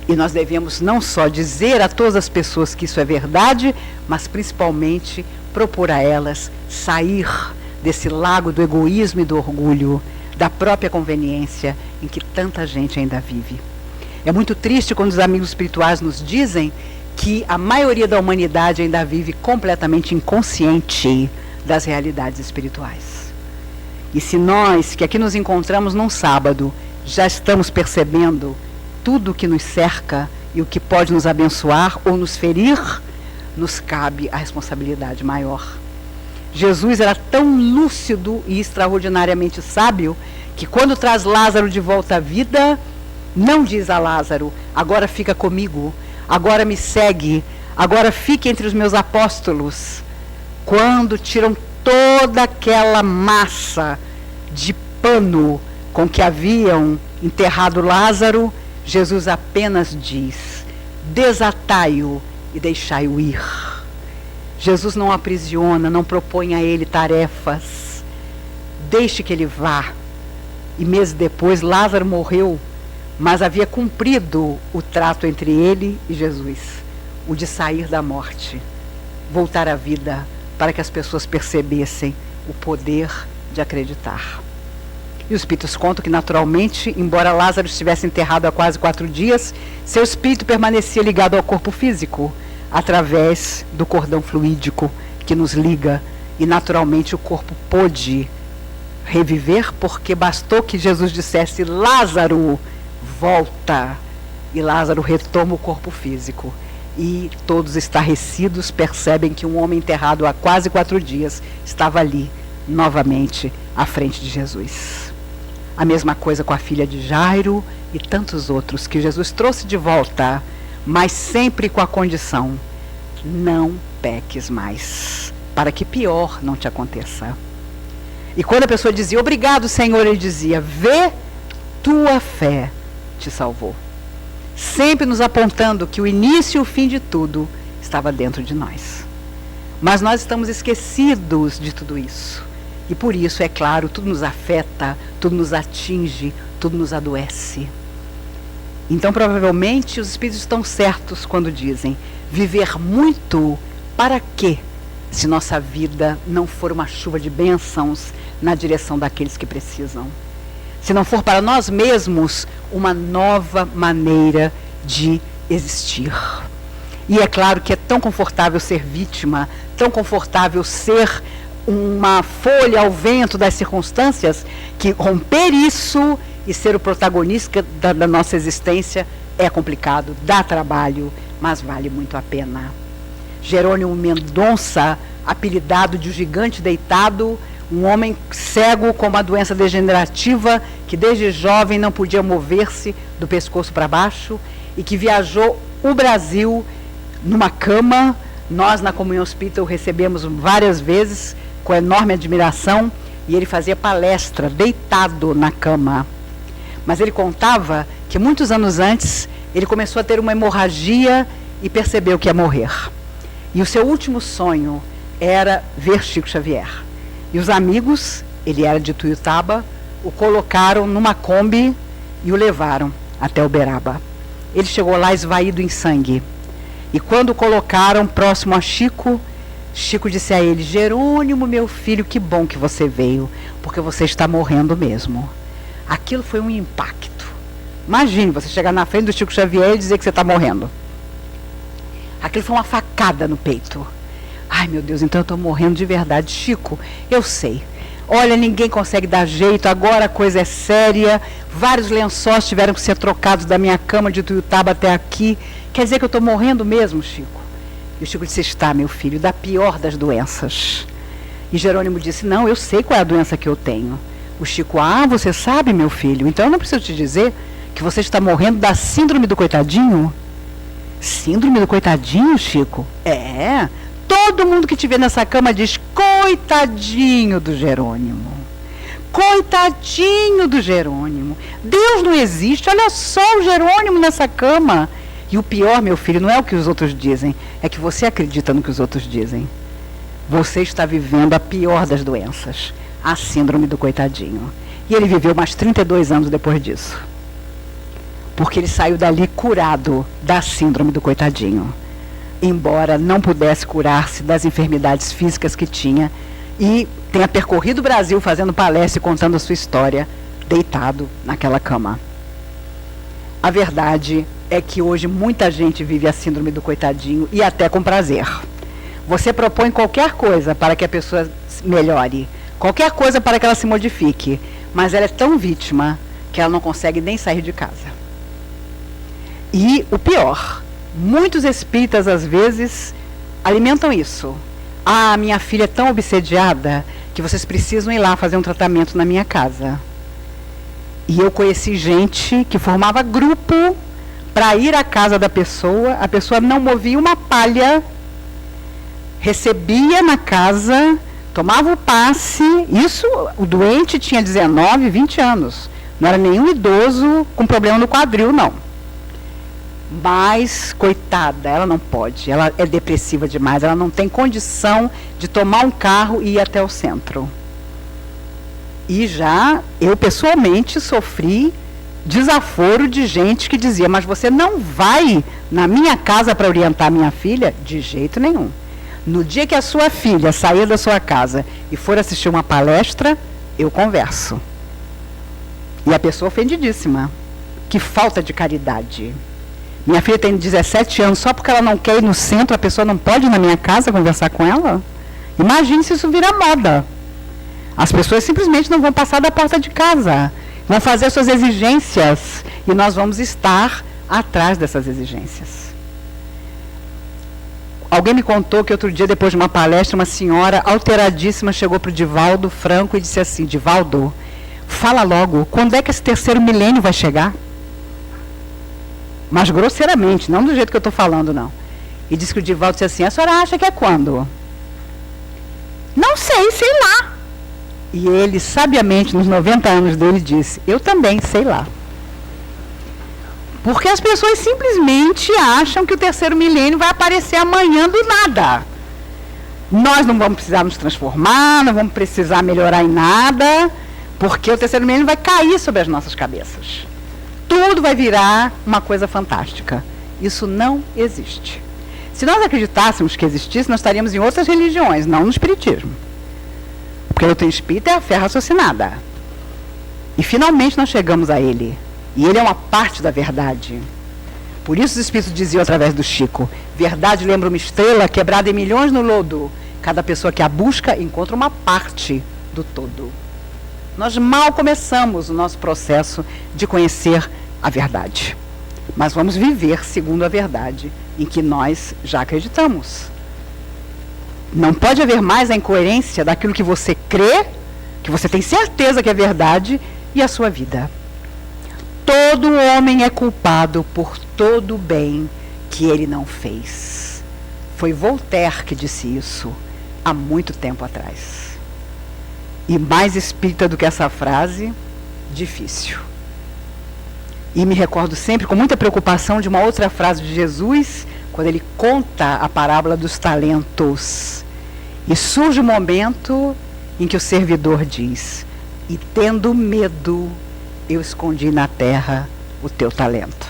E nós devemos não só dizer a todas as pessoas que isso é verdade, mas principalmente propor a elas sair desse lago do egoísmo e do orgulho, da própria conveniência em que tanta gente ainda vive. É muito triste quando os amigos espirituais nos dizem que a maioria da humanidade ainda vive completamente inconsciente das realidades espirituais. E se nós, que aqui nos encontramos num sábado, já estamos percebendo tudo o que nos cerca e o que pode nos abençoar ou nos ferir, nos cabe a responsabilidade maior. Jesus era tão lúcido e extraordinariamente sábio que quando traz Lázaro de volta à vida, não diz a Lázaro: agora fica comigo, agora me segue, agora fique entre os meus apóstolos. Quando tiram toda aquela massa de pano com que haviam enterrado Lázaro, Jesus apenas diz: desatai-o e deixai-o ir. Jesus não aprisiona, não propõe a ele tarefas. Deixe que ele vá. E meses depois, Lázaro morreu, mas havia cumprido o trato entre ele e Jesus. o de sair da morte, voltar à vida, para que as pessoas percebessem o poder de acreditar. E os espíritos contam que, naturalmente, embora Lázaro estivesse enterrado há quase 4 dias, seu espírito permanecia ligado ao corpo físico, através do cordão fluídico que nos liga, e naturalmente o corpo pôde reviver, porque bastou que Jesus dissesse: Lázaro, volta, e Lázaro retoma o corpo físico. E todos estarrecidos percebem que um homem enterrado há quase 4 dias estava ali, novamente, à frente de Jesus. A mesma coisa com a filha de Jairo e tantos outros que Jesus trouxe de volta, mas sempre com a condição: não peques mais, para que pior não te aconteça. E quando a pessoa dizia: obrigado, Senhor, ele dizia: vê, tua fé te salvou. Sempre nos apontando que o início e o fim de tudo estava dentro de nós. Mas nós estamos esquecidos de tudo isso. E por isso, é claro, tudo nos afeta, tudo nos atinge, tudo nos adoece. Então, provavelmente, os espíritos estão certos quando dizem: viver muito para quê? Se nossa vida não for uma chuva de bênçãos na direção daqueles que precisam. Se não for para nós mesmos uma nova maneira de existir. E é claro que é tão confortável ser vítima, tão confortável ser uma folha ao vento das circunstâncias, que romper isso e ser o protagonista da nossa existência é complicado, dá trabalho, mas vale muito a pena. Jerônimo Mendonça, apelidado de o gigante deitado, um homem cego com uma doença degenerativa que desde jovem não podia mover-se do pescoço para baixo e que viajou o Brasil numa cama. Nós na Comunhão Espírita o recebemos várias vezes com enorme admiração, e ele fazia palestra deitado na cama. Mas ele contava que muitos anos antes ele começou a ter uma hemorragia e percebeu que ia morrer. E o seu último sonho era ver Chico Xavier. E os amigos, ele era de Tuiutaba, o colocaram numa Kombi e o levaram até Uberaba. Ele chegou lá esvaído em sangue. E quando o colocaram próximo a Chico, Chico disse a ele: Jerônimo, meu filho, que bom que você veio, porque você está morrendo mesmo. Aquilo foi um impacto. Imagine você chegar na frente do Chico Xavier e dizer que você está morrendo. Aquilo foi uma facada no peito. Ai, meu Deus, então eu estou morrendo de verdade. Chico, eu sei. Olha, ninguém consegue dar jeito, agora a coisa é séria. Vários lençóis tiveram que ser trocados da minha cama de Tuiutaba até aqui. Quer dizer que eu estou morrendo mesmo, Chico? E o Chico disse: está, meu filho, da pior das doenças. E Jerônimo disse: não, eu sei qual é a doença que eu tenho. O Chico: ah, você sabe, meu filho, então eu não preciso te dizer que você está morrendo da síndrome do coitadinho. Síndrome do coitadinho, Chico? É. Todo mundo que te vê nessa cama diz: coitadinho do Jerônimo. Coitadinho do Jerônimo. Deus não existe, olha só o Jerônimo nessa cama. E o pior, meu filho, não é o que os outros dizem, é que você acredita no que os outros dizem. Você está vivendo a pior das doenças, a síndrome do coitadinho. E ele viveu mais 32 anos depois disso. Porque ele saiu dali curado da síndrome do coitadinho. Embora não pudesse curar-se das enfermidades físicas que tinha, e tenha percorrido o Brasil fazendo palestra e contando a sua história, deitado naquela cama. A verdade é que hoje muita gente vive a síndrome do coitadinho, e até com prazer. Você propõe qualquer coisa para que a pessoa melhore, qualquer coisa para que ela se modifique, mas ela é tão vítima que ela não consegue nem sair de casa. E o pior, muitos espíritas às vezes alimentam isso. Ah, minha filha é tão obsediada que vocês precisam ir lá fazer um tratamento na minha casa. E eu conheci gente que formava grupo para ir à casa da pessoa, a pessoa não movia uma palha, recebia na casa, tomava o passe. Isso, o doente tinha 19, 20 anos. Não era nenhum idoso com problema no quadril, não. Mas, coitada, ela não pode, ela é depressiva demais, ela não tem condição de tomar um carro e ir até o centro. E já, eu pessoalmente sofri desaforo de gente que dizia, mas você não vai na minha casa para orientar minha filha? De jeito nenhum. No dia que a sua filha sair da sua casa e for assistir uma palestra, eu converso. E a pessoa ofendidíssima. Que falta de caridade. Minha filha tem 17 anos, só porque ela não quer ir no centro, a pessoa não pode ir na minha casa conversar com ela? Imagine se isso virar moda. As pessoas simplesmente não vão passar da porta de casa. Vão fazer suas exigências. E nós vamos estar atrás dessas exigências. Alguém me contou que outro dia, depois de uma palestra, uma senhora alteradíssima chegou para o Divaldo Franco e disse assim, Divaldo, fala logo, quando é que esse terceiro milênio vai chegar? Mas grosseiramente, não do jeito que eu estou falando, não. E disse que o Divaldo disse assim, a senhora acha que é quando? Não sei lá. E ele, sabiamente, nos 90 anos dele, disse, eu também sei lá. Porque as pessoas simplesmente acham que o terceiro milênio vai aparecer amanhã do nada. Nós não vamos precisar nos transformar, não vamos precisar melhorar em nada, porque o terceiro milênio vai cair sobre as nossas cabeças. Tudo vai virar uma coisa fantástica. Isso não existe. Se nós acreditássemos que existisse, nós estaríamos em outras religiões, não no espiritismo. Porque o espírito é a fé raciocinada. E finalmente nós chegamos a ele. E ele é uma parte da verdade. Por isso os espíritos diziam através do Chico, verdade lembra uma estrela quebrada em milhões no lodo. Cada pessoa que a busca encontra uma parte do todo. Nós mal começamos o nosso processo de conhecer a verdade. Mas vamos viver segundo a verdade em que nós já acreditamos. Não pode haver mais a incoerência daquilo que você crê, que você tem certeza que é verdade, e a sua vida. Todo homem é culpado por todo o bem que ele não fez. Foi Voltaire que disse isso há muito tempo atrás. E mais espírita do que essa frase, difícil. E me recordo sempre com muita preocupação de uma outra frase de Jesus, quando ele conta a parábola dos talentos. E surge o momento em que o servidor diz, e tendo medo, eu escondi na terra o teu talento.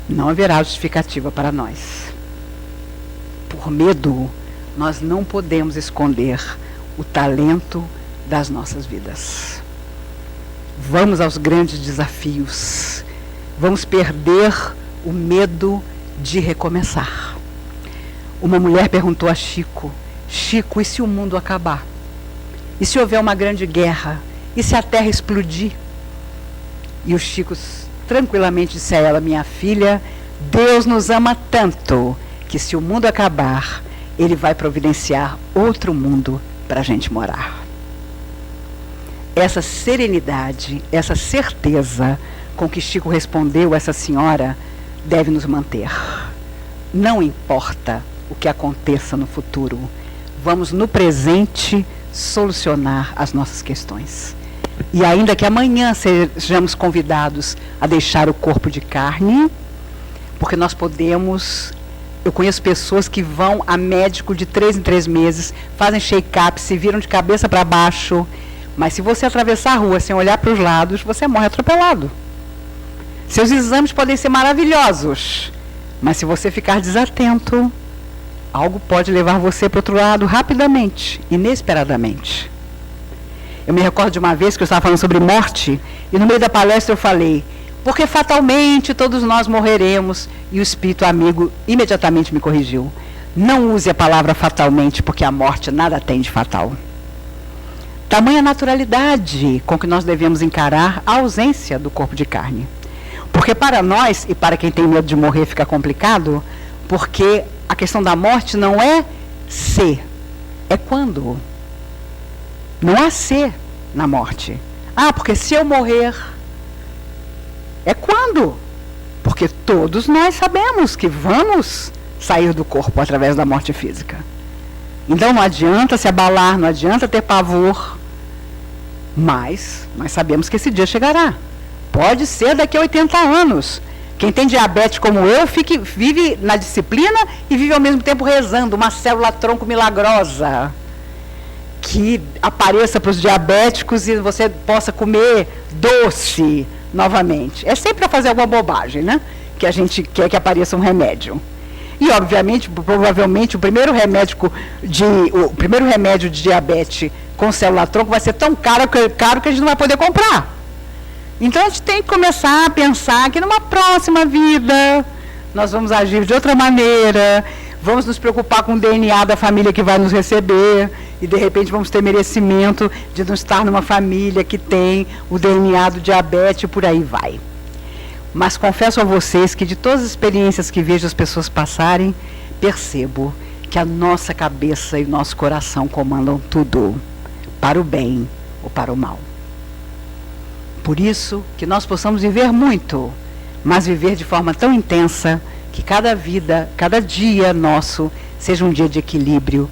Não haverá justificativa para nós. Por medo, nós não podemos esconder o talento das nossas vidas. Vamos aos grandes desafios. Vamos perder o medo de recomeçar. Uma mulher perguntou a Chico, Chico, e se o mundo acabar? E se houver uma grande guerra? E se a terra explodir? E o Chico tranquilamente disse a ela, minha filha, Deus nos ama tanto que se o mundo acabar, Ele vai providenciar outro mundo para a gente morar. Essa serenidade, essa certeza com que Chico respondeu a essa senhora, deve nos manter. Não importa o que aconteça no futuro, vamos no presente solucionar as nossas questões. E ainda que amanhã sejamos convidados a deixar o corpo de carne, porque nós podemos... Eu conheço pessoas que vão a médico de 3 em 3 meses, fazem check-up, se viram de cabeça para baixo, mas se você atravessar a rua sem olhar para os lados, você morre atropelado. Seus exames podem ser maravilhosos, mas se você ficar desatento, algo pode levar você para o outro lado rapidamente, inesperadamente. Eu me recordo de uma vez que eu estava falando sobre morte, e no meio da palestra eu falei, porque fatalmente todos nós morreremos, e o espírito amigo imediatamente me corrigiu. Não use a palavra fatalmente, porque a morte nada tem de fatal. Tamanha naturalidade com que nós devemos encarar a ausência do corpo de carne. Porque para nós, e para quem tem medo de morrer fica complicado, porque a questão da morte não é se, é quando. Não há se na morte. Ah, porque se eu morrer, é quando? Porque todos nós sabemos que vamos sair do corpo através da morte física. Então não adianta se abalar, não adianta ter pavor, mas nós sabemos que esse dia chegará. Pode ser daqui a 80 anos. Quem tem diabetes como eu, vive na disciplina e vive ao mesmo tempo rezando, uma célula tronco milagrosa. que apareça para os diabéticos e você possa comer doce novamente. É sempre para fazer alguma bobagem, né? Que a gente quer que apareça um remédio. E, obviamente, provavelmente, o primeiro remédio de diabetes com célula-tronco vai ser tão caro que a gente não vai poder comprar. Então, a gente tem que começar a pensar que numa próxima vida nós vamos agir de outra maneira, vamos nos preocupar com o DNA da família que vai nos receber e, de repente, vamos ter merecimento de não estar numa família que tem o DNA do diabetes e por aí vai. Mas confesso a vocês que de todas as experiências que vejo as pessoas passarem, percebo que a nossa cabeça e o nosso coração comandam tudo, para o bem ou para o mal. Por isso que nós possamos viver muito, mas viver de forma tão intensa que cada vida, cada dia nosso seja um dia de equilíbrio,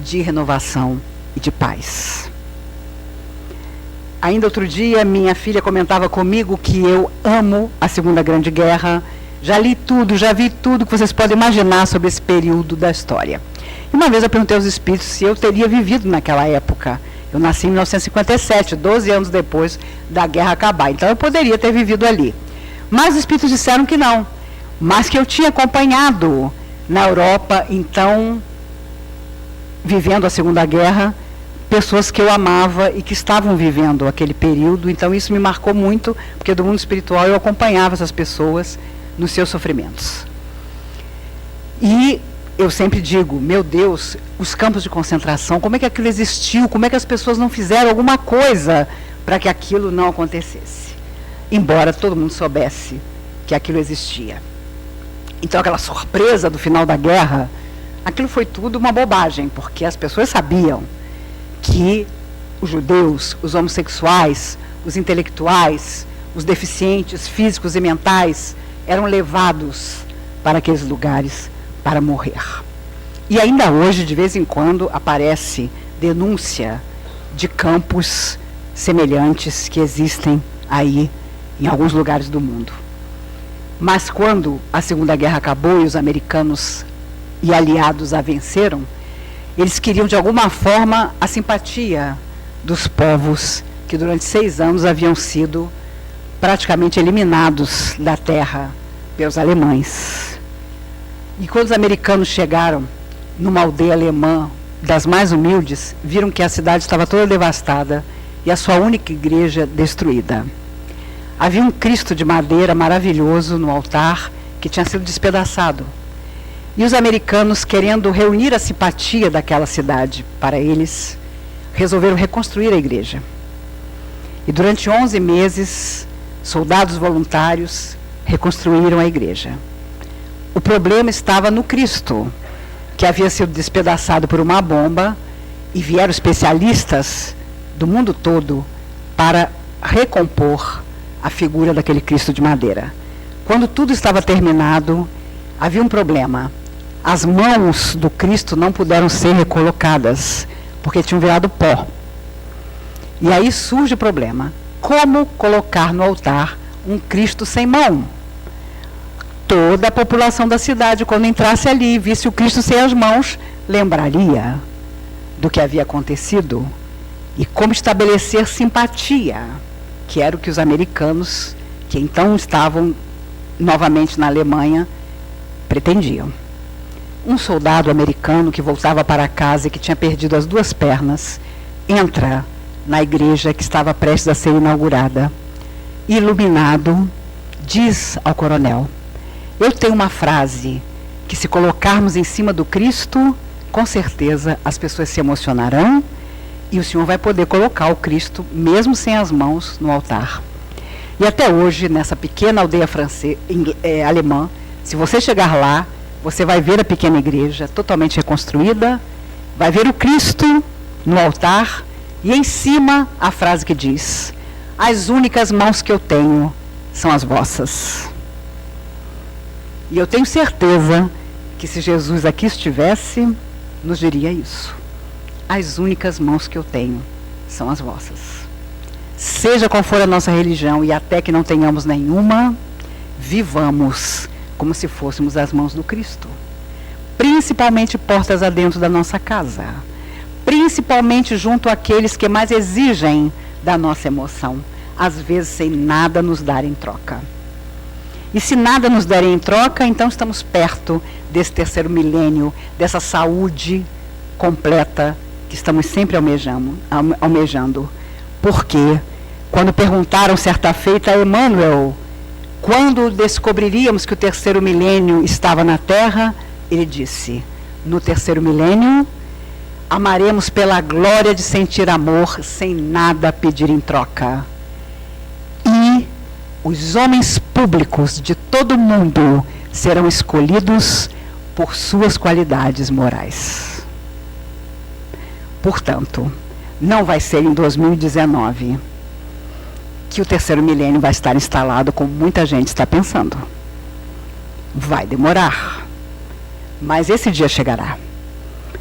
de renovação e de paz. Ainda outro dia, minha filha comentava comigo que eu amo a Segunda Grande Guerra, já li tudo, já vi tudo que vocês podem imaginar sobre esse período da história. E uma vez eu perguntei aos espíritos se eu teria vivido naquela época. Eu nasci em 1957, 12 anos depois da guerra acabar, então eu poderia ter vivido ali. Mas os espíritos disseram que não, mas que eu tinha acompanhado na Europa, então, vivendo a Segunda Guerra, pessoas que eu amava e que estavam vivendo aquele período. Então isso me marcou muito, porque do mundo espiritual eu acompanhava essas pessoas nos seus sofrimentos. E eu sempre digo, meu Deus, os campos de concentração, como é que aquilo existiu? Como é que as pessoas não fizeram alguma coisa para que aquilo não acontecesse? Embora todo mundo soubesse que aquilo existia. Então aquela surpresa do final da guerra, aquilo foi tudo uma bobagem, porque as pessoas sabiam que os judeus, os homossexuais, os intelectuais, os deficientes físicos e mentais eram levados para aqueles lugares para morrer. E ainda hoje, de vez em quando, aparece denúncia de campos semelhantes que existem aí em alguns lugares do mundo. Mas quando a Segunda Guerra acabou e os americanos e aliados a venceram, eles queriam, de alguma forma, a simpatia dos povos que durante 6 anos haviam sido praticamente eliminados da terra pelos alemães. E quando os americanos chegaram numa aldeia alemã das mais humildes, viram que a cidade estava toda devastada e a sua única igreja destruída. Havia um Cristo de madeira maravilhoso no altar que tinha sido despedaçado. E os americanos, querendo reunir a simpatia daquela cidade para eles, resolveram reconstruir a igreja. E durante 11 meses, soldados voluntários reconstruíram a igreja. O problema estava no Cristo, que havia sido despedaçado por uma bomba, e vieram especialistas do mundo todo para recompor a figura daquele Cristo de madeira. Quando tudo estava terminado, havia um problema. As mãos do Cristo não puderam ser recolocadas, porque tinham virado pó. E aí surge o problema. Como colocar no altar um Cristo sem mão? Toda a população da cidade, quando entrasse ali e visse o Cristo sem as mãos, lembraria do que havia acontecido. E como estabelecer simpatia, que era o que os americanos, que então estavam novamente na Alemanha, pretendiam. Um soldado americano que voltava para casa e que tinha perdido as 2 pernas, entra na igreja que estava prestes a ser inaugurada. Iluminado, diz ao coronel: eu tenho uma frase que, se colocarmos em cima do Cristo, com certeza as pessoas se emocionarão e o senhor vai poder colocar o Cristo, mesmo sem as mãos, no altar. E até hoje, nessa pequena aldeia alemã, se você chegar lá, você vai ver a pequena igreja totalmente reconstruída, vai ver o Cristo no altar e em cima a frase que diz: as únicas mãos que eu tenho são as vossas. E eu tenho certeza que se Jesus aqui estivesse, nos diria isso. As únicas mãos que eu tenho são as vossas. Seja qual for a nossa religião, e até que não tenhamos nenhuma, vivamos como se fôssemos as mãos do Cristo. Principalmente portas adentro da nossa casa. principalmente junto àqueles que mais exigem da nossa emoção, às vezes sem nada nos dar em troca. E se nada nos derem em troca, então estamos perto desse terceiro milênio, dessa saúde completa que estamos sempre almejando. Porque, quando perguntaram certa feita a Emmanuel, quando descobriríamos que o terceiro milênio estava na Terra, ele disse: no terceiro milênio, amaremos pela glória de sentir amor, sem nada pedir em troca. E os homens públicos de todo o mundo serão escolhidos por suas qualidades morais. Portanto, não vai ser em 2019 que o terceiro milênio vai estar instalado, como muita gente está pensando. Vai demorar, mas esse dia chegará.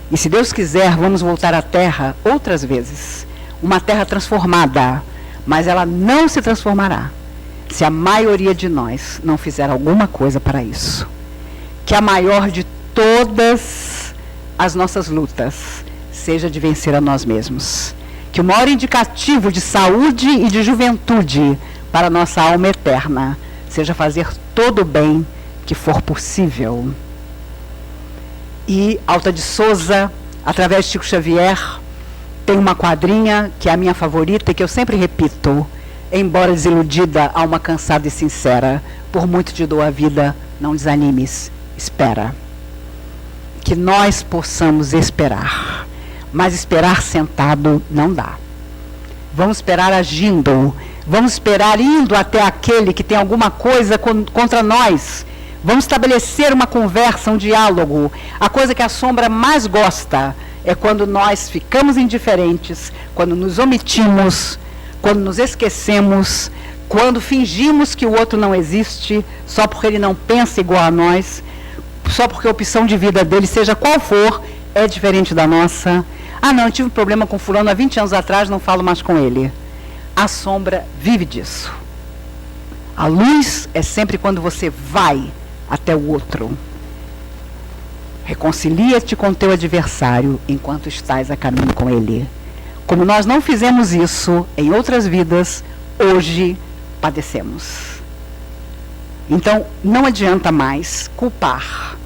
E se Deus quiser, vamos voltar à Terra outras vezes. Uma Terra transformada, mas ela não se transformará se a maioria de nós não fizer alguma coisa para isso. Que a maior de todas as nossas lutas seja de vencer a nós mesmos. Que o maior indicativo de saúde e de juventude para a nossa alma eterna seja fazer todo o bem que for possível. E Alta de Souza, através de Chico Xavier, tem uma quadrinha que é a minha favorita e que eu sempre repito: embora desiludida, alma cansada e sincera, por muito te dou a vida, não desanimes, espera. Que nós possamos esperar, mas esperar sentado não dá. Vamos esperar agindo, vamos esperar indo até aquele que tem alguma coisa contra nós. Vamos estabelecer uma conversa, um diálogo. A coisa que a sombra mais gosta é quando nós ficamos indiferentes, quando nos omitimos, quando nos esquecemos, quando fingimos que o outro não existe, só porque ele não pensa igual a nós, só porque a opção de vida dele, seja qual for, é diferente da nossa. Ah, não, eu tive um problema com fulano há 20 anos atrás, não falo mais com ele. A sombra vive disso. A luz é sempre quando você vai até o outro. Reconcilia-te com teu adversário enquanto estás a caminho com ele. Como nós não fizemos isso em outras vidas, hoje padecemos. Então, não adianta mais culpar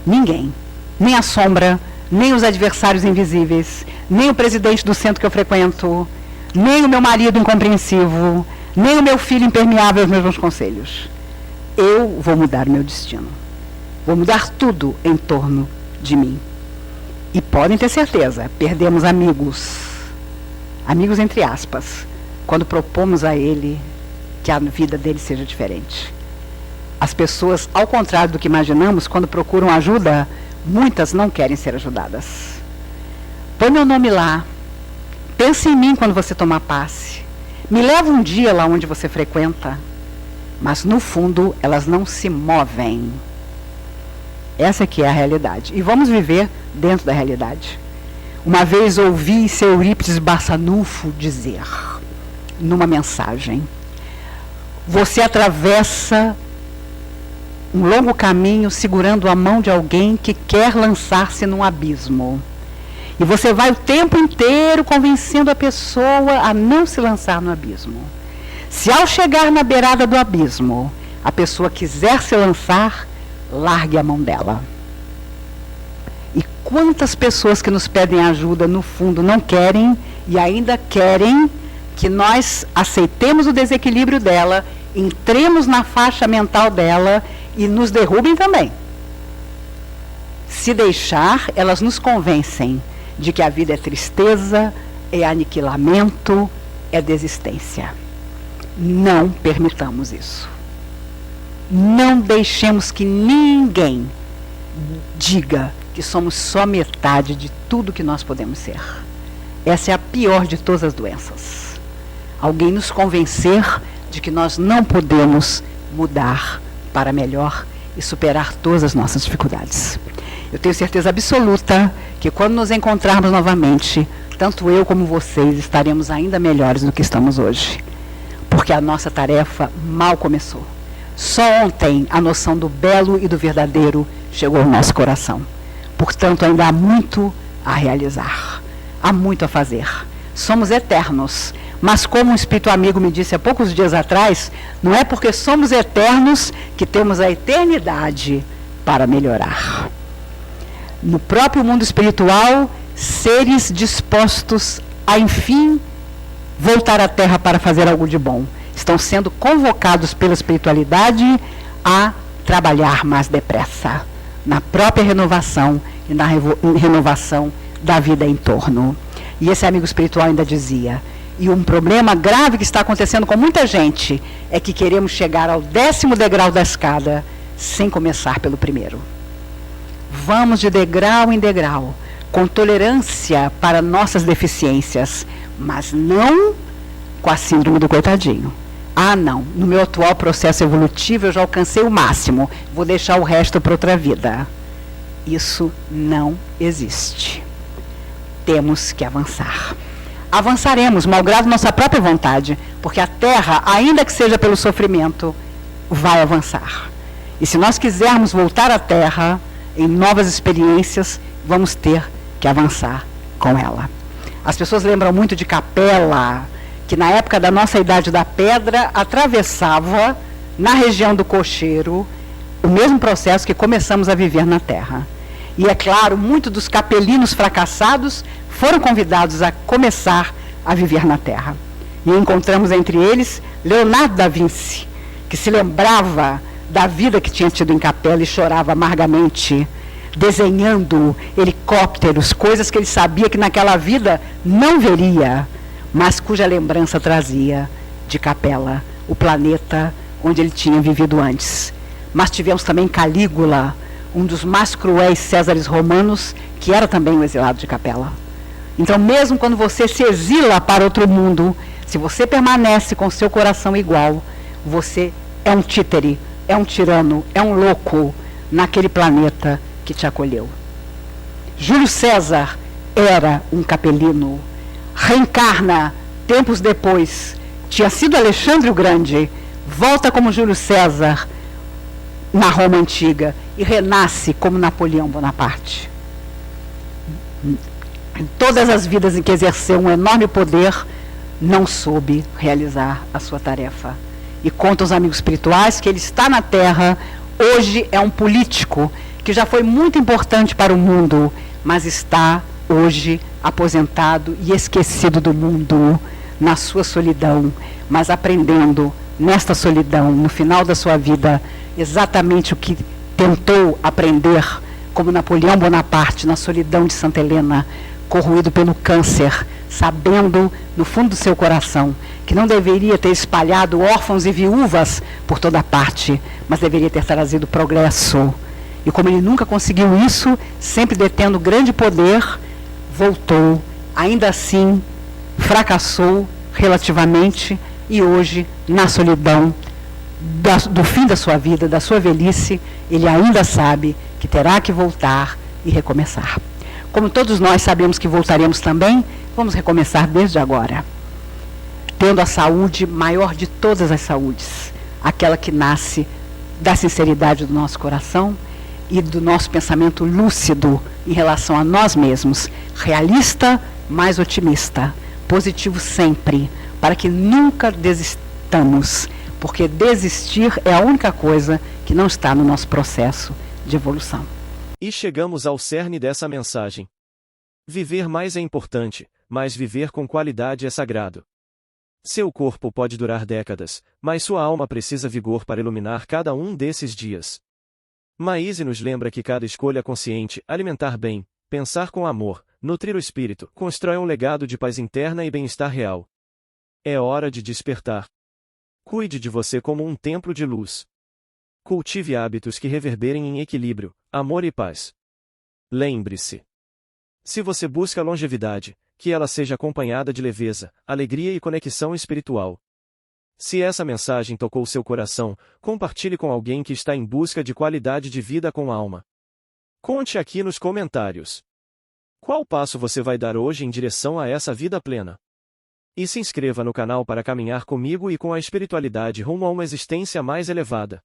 ninguém, nem a sombra, nem os adversários invisíveis, nem o presidente do centro que eu frequento, nem o meu marido incompreensivo, nem o meu filho impermeável aos meus bons conselhos. Eu vou mudar meu destino. Vou mudar tudo em torno de mim. E podem ter certeza, perdemos amigos, amigos entre aspas, quando propomos a ele que a vida dele seja diferente. As pessoas, ao contrário do que imaginamos, quando procuram ajuda, muitas não querem ser ajudadas. Põe meu nome lá. Pense em mim quando você tomar passe. Me leva um dia lá onde você frequenta. Mas, no fundo, elas não se movem. Essa que é a realidade. E vamos viver dentro da realidade. Uma vez ouvi seu Eurípides Barçanufo dizer, numa mensagem: você atravessa um longo caminho segurando a mão de alguém que quer lançar-se num abismo. E você vai o tempo inteiro convencendo a pessoa a não se lançar no abismo. Se ao chegar na beirada do abismo, a pessoa quiser se lançar, largue a mão dela. E quantas pessoas que nos pedem ajuda, no fundo, não querem e ainda querem que nós aceitemos o desequilíbrio dela, entremos na faixa mental dela e nos derrubem também. Se deixar, elas nos convencem de que a vida é tristeza, é aniquilamento, é desistência. Não permitamos isso. Não deixemos que ninguém diga que somos só metade de tudo que nós podemos ser. Essa é a pior de todas as doenças. Alguém nos convencer de que nós não podemos mudar para melhor e superar todas as nossas dificuldades. Eu tenho certeza absoluta que quando nos encontrarmos novamente, tanto eu como vocês estaremos ainda melhores do que estamos hoje. Porque a nossa tarefa mal começou. Só ontem a noção do belo e do verdadeiro chegou ao nosso coração. Portanto, ainda há muito a realizar. há muito a fazer. Somos eternos, mas como um espírito amigo me disse há poucos dias atrás, não é porque somos eternos que temos a eternidade para melhorar. No próprio mundo espiritual, seres dispostos a, enfim, voltar à Terra para fazer algo de bom. Estão sendo convocados pela espiritualidade a trabalhar mais depressa, na própria renovação e na renovação da vida em torno. E esse amigo espiritual ainda dizia, e um problema grave que está acontecendo com muita gente é que queremos chegar ao 10º degrau da escada sem começar pelo primeiro. Vamos de degrau em degrau, com tolerância para nossas deficiências, mas não com a síndrome do coitadinho. Ah, não, no meu atual processo evolutivo eu já alcancei o máximo, vou deixar o resto para outra vida. Isso não existe. Temos que avançar. Avançaremos, malgrado nossa própria vontade, porque a Terra, ainda que seja pelo sofrimento, vai avançar. E se nós quisermos voltar à Terra, em novas experiências, vamos ter que avançar com ela. As pessoas lembram muito de Capela, que na época da nossa Idade da Pedra, atravessava, na região do Cocheiro, o mesmo processo que começamos a viver na Terra. E é claro, muitos dos capelinos fracassados foram convidados a começar a viver na Terra. E encontramos entre eles Leonardo da Vinci, que se lembrava da vida que tinha tido em Capela e chorava amargamente, desenhando helicópteros, coisas que ele sabia que naquela vida não veria, mas cuja lembrança trazia de Capela, o planeta onde ele tinha vivido antes. Mas tivemos também Calígula, um dos mais cruéis Césares romanos, que era também um exilado de Capela. Então, mesmo quando você se exila para outro mundo, se você permanece com seu coração igual, você é um títere, é um tirano, é um louco naquele planeta que te acolheu. Júlio César era um capelino, reencarna tempos depois, tinha sido Alexandre o Grande, volta como Júlio César na Roma Antiga e renasce como Napoleão Bonaparte. Em todas as vidas em que exerceu um enorme poder, não soube realizar a sua tarefa. E conta aos amigos espirituais que ele está na Terra, hoje é um político que já foi muito importante para o mundo, mas está hoje aposentado e esquecido do mundo, na sua solidão, mas aprendendo nesta solidão, no final da sua vida, exatamente o que tentou aprender como Napoleão Bonaparte na solidão de Santa Helena, corroído pelo câncer, sabendo no fundo do seu coração que não deveria ter espalhado órfãos e viúvas por toda parte, mas deveria ter trazido progresso. E como ele nunca conseguiu isso, sempre detendo grande poder, voltou, ainda assim fracassou relativamente, e hoje, na solidão do fim da sua vida, da sua velhice, ele ainda sabe que terá que voltar e recomeçar. Como todos nós sabemos que voltaremos também, vamos recomeçar desde agora, tendo a saúde maior de todas as saúdes, aquela que nasce da sinceridade do nosso coração e do nosso pensamento lúcido em relação a nós mesmos, realista, mas otimista, positivo sempre, para que nunca desistamos, porque desistir é a única coisa que não está no nosso processo de evolução. E chegamos ao cerne dessa mensagem. Viver mais é importante, mas viver com qualidade é sagrado. Seu corpo pode durar décadas, mas sua alma precisa vigor para iluminar cada um desses dias. Maíse nos lembra que cada escolha consciente, alimentar bem, pensar com amor, nutrir o espírito, constrói um legado de paz interna e bem-estar real. É hora de despertar. Cuide de você como um templo de luz. Cultive hábitos que reverberem em equilíbrio, amor e paz. Lembre-se. Se você busca longevidade, que ela seja acompanhada de leveza, alegria e conexão espiritual. Se essa mensagem tocou seu coração, compartilhe com alguém que está em busca de qualidade de vida com alma. Conte aqui nos comentários. Qual passo você vai dar hoje em direção a essa vida plena? E se inscreva no canal para caminhar comigo e com a espiritualidade rumo a uma existência mais elevada.